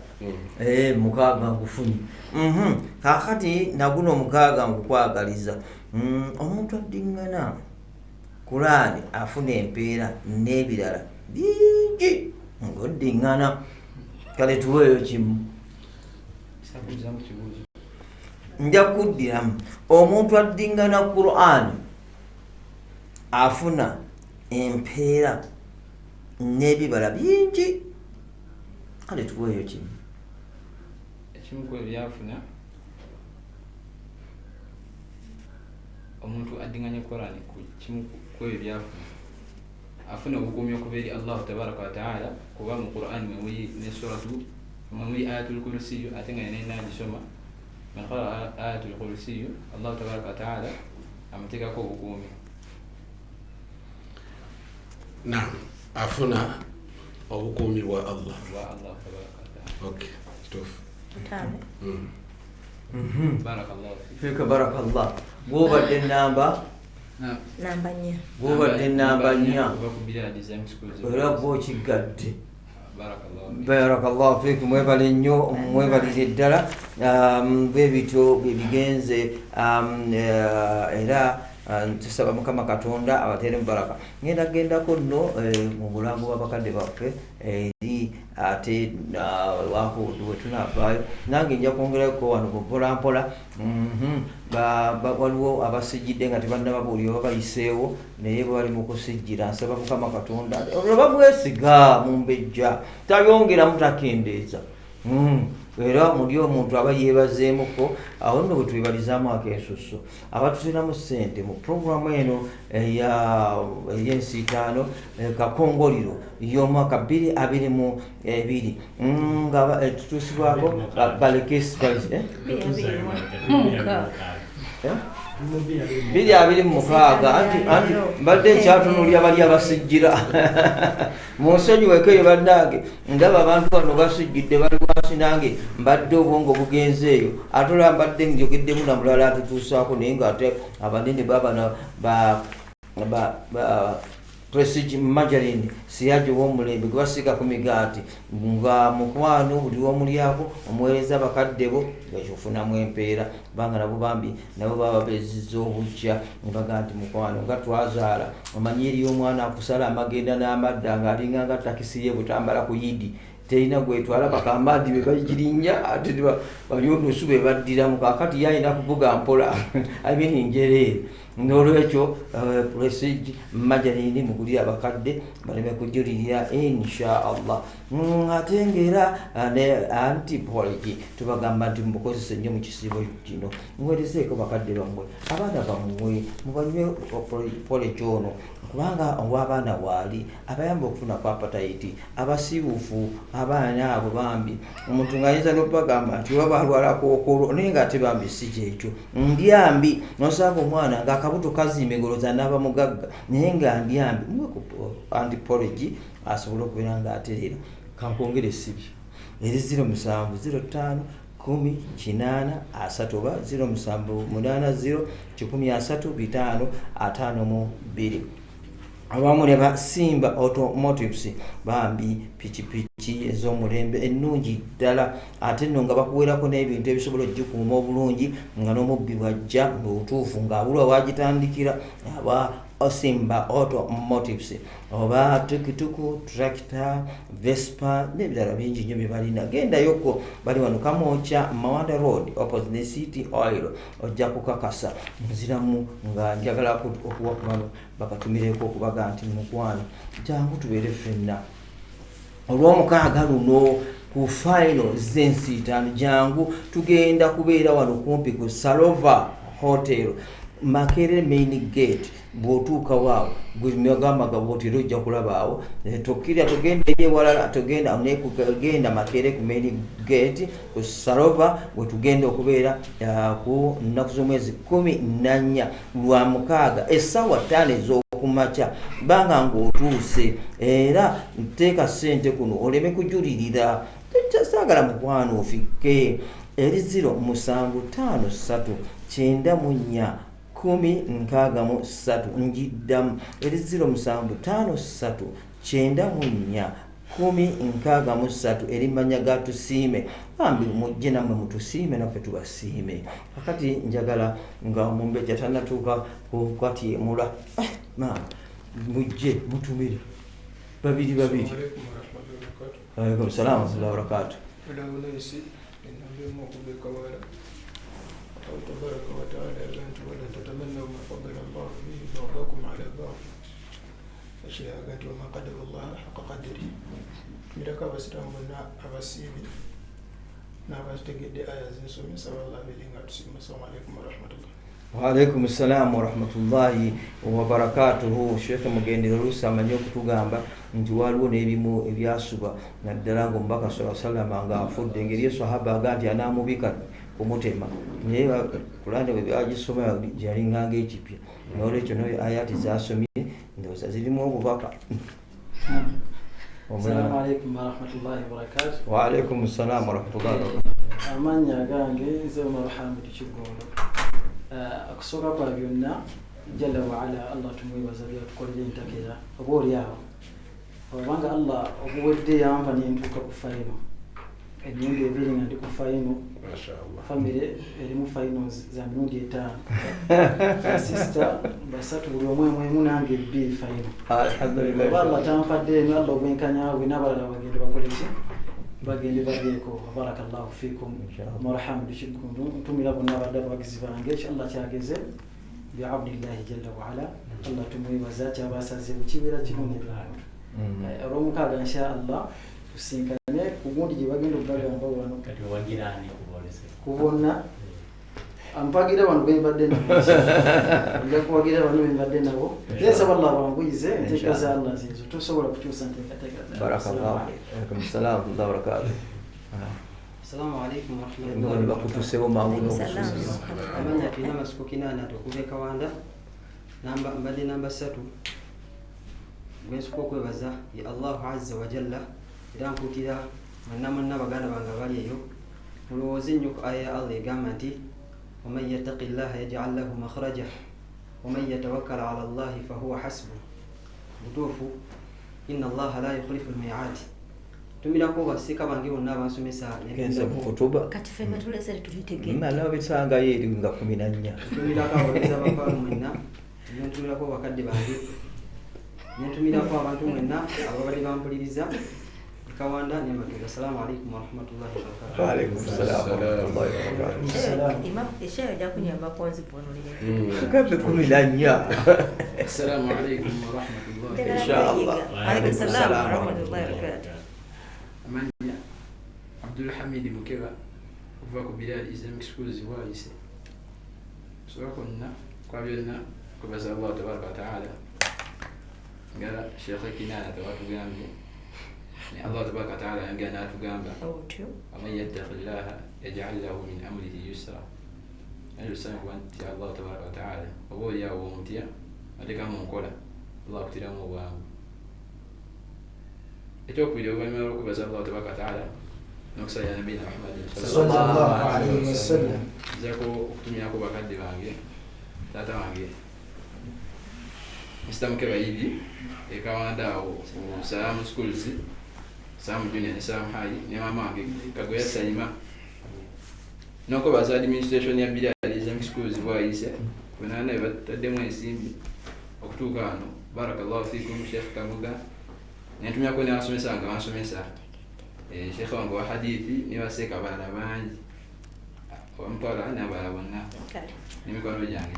mukaaga nkufunye. Kakati naguno mukaaga nkukwagaliza omuntu addiŋŋana Kulaani afuna empeera n'ebirala bingi ng'oddiŋŋana kale tuweeyo kimu. Nja kuddiramu omuntu addiŋŋana Kulaani afuna empeera n'ebibala bingi kale tuweeyo kimu. Ekimu ku ebyafuna omuntu addiŋŋanya Kulaani kimu ku ebyo byafuna afuna obukuumi okuva eri Allahu tabaraka wa ta'ala kuba mu Qur'ani mwemuli ne suratu mwemuli ayatul kursiyu ate nga nenagisoma man qara ayatul kursiyu Allahu tabaraka wa ta'ala amuteekako obukuumi. Naam, afuna obukuumi bwa Allah. Okay, kituufu. Fika barakallah. Gwobadde namba 4. Gwobadde namba 4 era gwokigadde. Barakallahu fiikum. Mwebale nnyo, mwebalire ddala. Bebityo byebigenze era tusaba Mukama Katonda abateeremu baraka. Ngenda gendako nno mu bulango bw'abakadde baffe eri ate wako we tunavaayo nange nja kwongerako wano mpolampola. Waliwo abasijjidde nga tebannababuulira babayiseewo naye bwe bali mu kusijjira nsaba Mukama Katonda olaba bwesiga mu mbejja tayongeramu takendeeza era muli omuntu aba yeebazeemuko awo nno bwe twebalizaamu akensusso abatuteramu ssente mu puroguramu eno ey'ensiitaano kakongoliro y'omwaka 2022 nga tutuusibwako balekesi 2026 anti mbadde nkyatunuulya bali abasijjira mu nsonyiweko eyo bannange ndaba abantu bano basijjidde bali wansi nange mbadde obwongo bugenze eyo ate olaba mbadde njogeddemu na mulala atutuusaako naye ng'ate abanene babana Prestige Majaline siyaje w'omulembe gwe basiika ku migaati nga mukwano buli w'omulyako omuweereza bakadde bo ng'ekyofunamu empeera kubanga nabo bambi nabo baba beezizza obujja ne bagaa nti mukwano nga twazaala omanyi eriyo omwana akusala amagenda n'amadda ng'alinga nga takisi ye butambala ku yidi terina gwetwala bakamaadi be bagirinnya ate bayondosu be baddiramu kakati yalina kuvuga mpola abini njereere nolwekyo prestige majalini muguli abakadde baleme kujulirira insha Allah. Ate ngera ne antipology tubagamba nti mukozese nnyo mu kisibo kino, mwerezeeko bakadde bammwe, abaana bammwe mubanywe policy ono, kubanga w'abaana waali abayamba okufuna ku appetite, abasibufu abaana abo bambi. Omuntu ng'ayinza n'okubagamba nti waba alwala kookolo naye ng'ate bambi si kyekyo, ndyambi nosanga omwana ng'akabuto kazimba engoloza n'aba mugagga naye nga ndyambi. Muwe ku antipology asobole okubeera ng'atereera. Kankwongere esibi eri 07051083 oba 0780135552. Abamu ne ba Simba Automotives bambi pikipiki ez'omulembe ennungi ddala, ate nno nga bakuweerako n'ebintu ebisobola okugikuuma obulungi nga n'omubbi bw'ajja ng'obutuufu ng'abulwa wagitandikira. Aba Simba Automotives oba tukutuku, tractor, Vespa n'ebirala bingi nnyo bye balina. Gendayoko bali wano Kamwokya Mawanda Road opposite ne City Oil. Ojja kukakasa nziramu nga njagala okuwa ku bano bakatumireko okubaga nti mukwano jangu tubeere ffenna olw'omukaaga luno ku final z'ensi 5 jangu tugenda kubeera wano kumpi ku Salova Hotel Makere main gate. Bw'otuuka waawo gwemagamba gabootera ojja kulaba awo tokkirya tugenda eri ewalala, tugenda nekugenda Makere ku main gate ku Salova bwe tugenda okubeera ku nnaku z'omwezi 14 lwa mukaaga essaawa 5 ez'okumakya. Banga ng'otuuse era nteeka ssente kuno oleme kujulirira. Saagala mukwano ofikke eri 0753941063 njiddamu eri 0753941063 erimanya gatusiime. Bambi mujje nammwe mutusiime naffe tubasiime. Kakati njagala nga Omumbejja tannatuuka kukatyemula maama mujje mutumire babiri. Alaikum salaam wa rahmatullahi wa barakatuh. تبارك وتعالى ولا تتمنوا ما فضل الله به بعضكم على بعض أشياء وما قدر الله حق قدره. ميركا بسلامنا أبسيبي نابستجد آيات نسوم صلى الله عليه وسلم. السلام عليكم ورحمة الله. Waalaikum salaam wa rahmatullahi wa barakatuhu. Sheikh Mugendera Lusa amanyi okutugamba nti waliwo n'ebimu ebyasuba naddala ng'omubaka sallallahu alaihi wasallam ng'afudde, engeri esahaba aga nti anaamubika kumutema naye Kurani bwe byagisoma yalinganga ekipya. N'olwekyo ayati zasomye ndowooza zirimu obubaka. Assalamu alaikum wa rahmatullahi wa barakatuh. Wa alaikum salaam wa rahmatullahi wa barakatuh. Amanya gange Zema Muhammad Kigondo. Akusooka kwa byonna jalla wa ala Allah tumwebaza byatukolera entakera oba oli awo obanga Allah obuwedde yampa nentuuka ku fayino emirundi 2 nga ndi ku fayino famire erimu fayino za mirundi 5 sister basatu buli omwe nange 2 fayino. Alhamdulillah Allah tampadde eno Allah obwenkanyawe n'abalala bagende bakoleki bagende babyeko. Barakallahu fikum marhamu Kigondo ntumira bonna abadde abagizi bange inshallah kyageze bi abdillahi jalla wa ala Allah tumwebaza kyabasaze kukibeera kirungi bantu olw'omukaaga inshallah tusinkane kugundi gye bagenda okubagamba wano kati wagirani kubona ampagira wano bembadde nabo nja kuwagira wano bembadde nabo nsaba Allah banguyize enteeka za Allah zizo tusobola kukyusa nteekateeka za barakallahu. Alaikum salaam wa barakatuh. Assalamu alaikum wa rahmatullahi wa Ndio barakatuh. bakutusewo mangu n'obusuubizo. Amanya tulina amasuku 8 okuva Kawanda mbadde namba 3 gwensuka okwebaza ya Allahu azza wa jalla era nkuutira mwenna baganda bange bali eyo mulowooze nnyo ku aya ya Allah egamba nti waman yattaqi llaha yaj'al lahu makhraja waman yatawakkal ala Allahi fahuwa hasbuh. Butuufu inna Allaha la yukhlifu al-mi'ad. Tumirako basika bange bonna abansomesa Kenza kutuba kati ffe batulesere tulitegedde mmala bisangayo eri nga 14. tumirako abayizi abakwalu mwenna ntumirako bakadde bange ntumirako abantu mwenna ababadde bampuliriza Kawanda ni makiga. Assalamu alaikum wa rahmatullahi wa barakatuh. Wa alaikum assalam wa rahmatullahi wa barakatuh. Imam ishayo ja kunyamba konzi ponulire. Kabe 14. Assalamu alaikum wa rahmatullahi Inshallah. Wa alaikum assalam wa rahmatullahi wa barakatuh. Amanya Abdul Hamid Mukeba kuva ku Bilal Islamic Schools waise. So konna kwa byonna kubaza Allah tabaraka wa taala. Ngala Sheikh Kinana tawatugambye. Ni Allah tabaraka wa taala yangana atugamba. Awutyo. ومن يتق الله يجعل له من أمره يسرا. أجل السنة وأنت الله تبارك وتعالى وقول يا ومتيا أديك هم مقولة الله كتير مبارك. إتوقف فيديو بين ما ركب الله تبارك وتعالى نقص يا نبينا محمد صلى الله عليه وسلم. زاكو أكتمي أكو بكدي بانجي تاتا بانجي مستمك بعيدي إكوانا داو وسلام سكولزي Sam junior ni Sam high ni mama kagoya sayima noko baza administration ya Bilal Islamic Schools waise kuna na batade mwesimbi okutuka ano barakallahu fikum Sheikh Kamuga nitumia kwenye wasomesa Sheikh wangu wa hadithi ni waseka bana banji wa mpala na bala bonna nimikono jange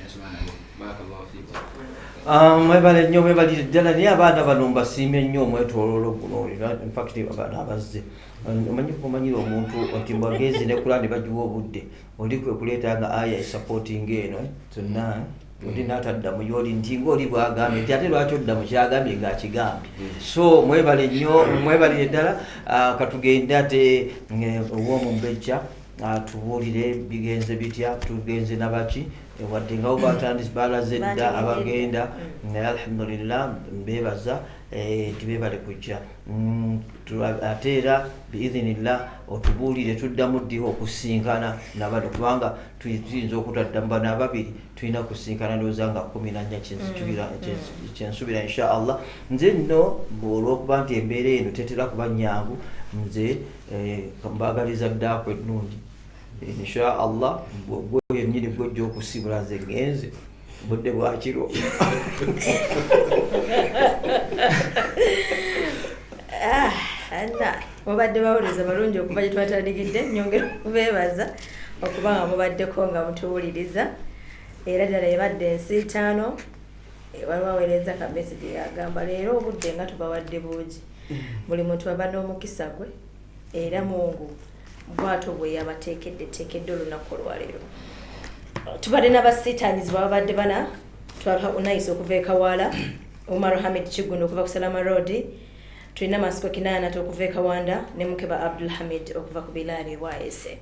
yasumana barakallahu fikum mwebale nnyo mwebali ddala naye abaana bano mbasiimye nnyo omwetooloolo guno in fact abaana abazze omanyira omuntu nti mbagezi ne Kurani bagiwa obudde oli kwe kuleetanga aya esupporting eno zonna oli n'ataddamu yoli nti ng'oli bw'agambye nti ate lwaki oddamu kyagambye ng'akigambye so mwebale nnyo mwebalire ddala katugende ate ow'omumbejja tubuulire bigenze bitya tugenze nabaki wadde nga obatandisi balaze dda abagenda naye alhamdulillah mbebaza tibebale kujja ate era biidhinillah otubuulire tuddamu ddi okusinkana nabano kubanga tuyinza okutaddamu bano ababiri tulina kusinkana ndowooza nga 14 kyensubira inshallah nze nno olw'okuba nti embeera eno tetera kuba nyangu nze mbagaliza ddaako ennungi inshallah gwe yennyini gwojja okusibula nze ngenze budde bwakiro mubadde bawuliza balungi okuva gye twatandikidde nyongera okubeebaza okuba nga mubaddeko nga mutuwuliriza era ddala ebadde ensiitaano waliwo aweereza ka message yagamba leero obudde nga tubawadde buugi buli muntu aba n'omukisa gwe era Mungu bwato bwe yabateekedde olunaku olwaleero tubadde n'abasiitaanizi babadde bana twalha unayisa okuva ekawaala Umar Hamid Kigundo okuva ku Salama Road tulina Masiko Kinana okuva e Kawanda ne Mukeba Abdul Hamid okuva ku Bilali waese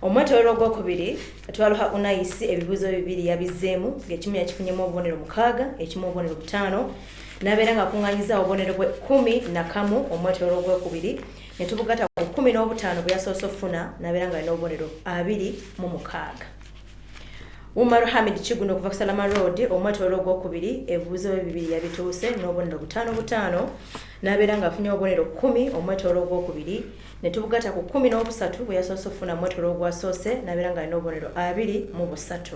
omwetoolero ogwokubiri twalha unayisi ebibuzo bibiri yabizeemu ng'ekimu yakifunyemu obubonero 6 ekimu obubonero 5 nabeera nga kuŋŋanyiza obubonero bwe 11 omwetoolero ogwokubiri ne tubugata ku 15 bwe yasoose okufuna nabeera nga alina obubonero 26. Umar Hamid Kigundo okuva ku Salama Road omwetoolero ogwokubiri ebibuzo bibiri yabituuse n'obubonero 5 nabeera nga afunye obubonero 10 omwetoolero ogwokubiri ne tubugata ku 13 bwe yasoose okufuna omwetoolero ogwasoose nabeera nga alina obubonero 23.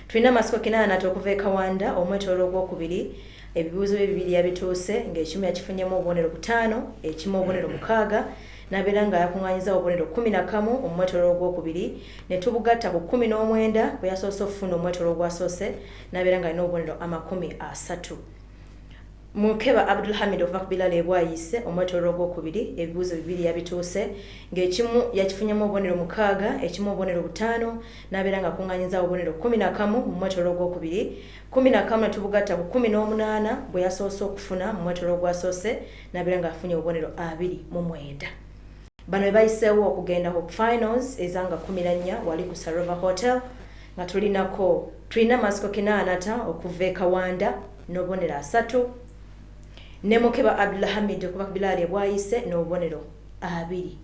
tulina Masiko Kinana okuva e Kawanda omwetoolero ogwokubiri ebibuzo bibiri yabituuse ng'ekimu yakifunyemu obubonero 5 ekimu obubonero 6 nabeera nga yakuŋŋanyiza obubonero 11 omwetoolero ogwokubiri ne tubugata ku 19 bwe yasoose okufuna omwetoolero ogwasoose nabeera nga alina obubonero 30. Mukeba Abdul Hamid okuva ku Bilali bwayise omwetoolero ogwokubiri ebibuzo bibiri yabituuse ng'ekimu yakifunyemu obubonero 6 ekimu obubonero 5 nabeera nga akuŋŋanyiza obubonero 11 mu mwetoolero ogwokubiri 11 ne tubugata ku 18 bwe yasoose okufuna mu mwetoolero ogwasoose nabeera nga afunye obubonero 29. bano be bayiseewo okugenda ku finals ezanga 14 wali ku Sarova Hotel nga tulina Masiko Kinana okuva e Kawanda n'obubonero 3 ne Mukeba Abdul Hamid okuva ku Bilali bwayise n'obubonero 29.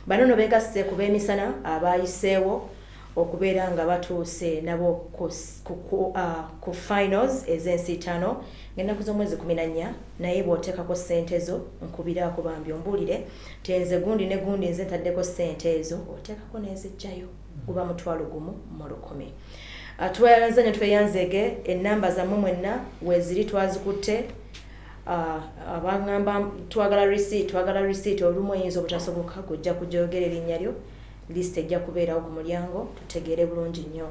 bano no begasse ku b'emisana abayiseewo okubeera nga batuuse nabo ku finals ez'ensiitaano ng'ennaku z'omwezi 14 naye bw'oteekako ssente ezo nkubiraako bambi ombuulire tenze gundi ne gundi nze ntaddeko ssente ezo oteekako n'ezijjayo guba 1,100. Tweyanzanye tweyanzege ennamba zammwe mwenna weeziri twazikutte abangamba twagala receipt olumu oyinza obutasoboka kujja kujogera erinnya lyo list ejja kubeerawo ku mulyango tutegeere bulungi nnyo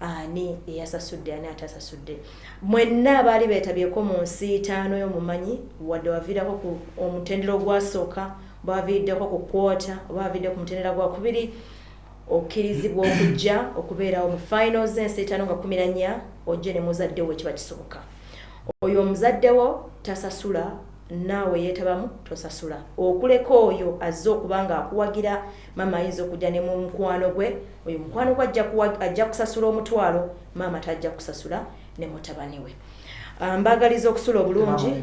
ani eyasasudde ani atasasudde. Mwenna abaali beetabyeko mu nsi 5 y'omumanyi wadde waviirako ku omutendera ogwasooka baviiddeko ku kwota baviidde ku mutendera gwa kubiri okkirizibwa okujja okubeerawo mu finals ensi 5 nga 14 ojje ne muzaddewo ekiba kisoboka. Oyo omuzaddewo tasasula naawe yeetabamu tosasula okuleko oyo azze okuba nga akuwagira maama ayinza okujja ne mu mukwano gwe oyo mukwano gwe ajja kusasula omutwalo maama tajja kusasula ne mutabani we. Mbagaliza okusula obulungi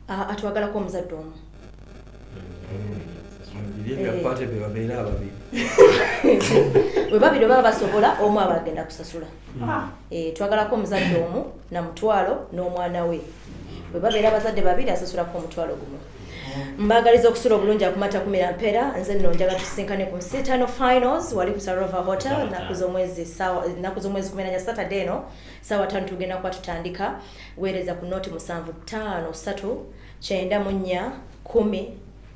atwagalako omuzadde omu bwe babiri baba basobola omu aba agenda kusasula. Twagalako omuzadde omu na mutwalo n'omwana we bwe babeera abazadde babiri asasulako omutwalo gumu. Mbagaliza okusula obulungi akumata 10 mpeera nze nno njaga tusinkane ku nsi 5 finals wali ku Sarova Hotel naku z'omwezi 14 Saturday eno sawa 5 tugenda kuba tutandika weereza ku noti 753 94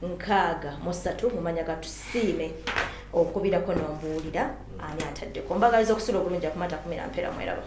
10 mumanya gatusiime okubirako n'ombuulira ani ataddeko. Mbagaliza okusula obulungi akumata 10 mpeera mweraba.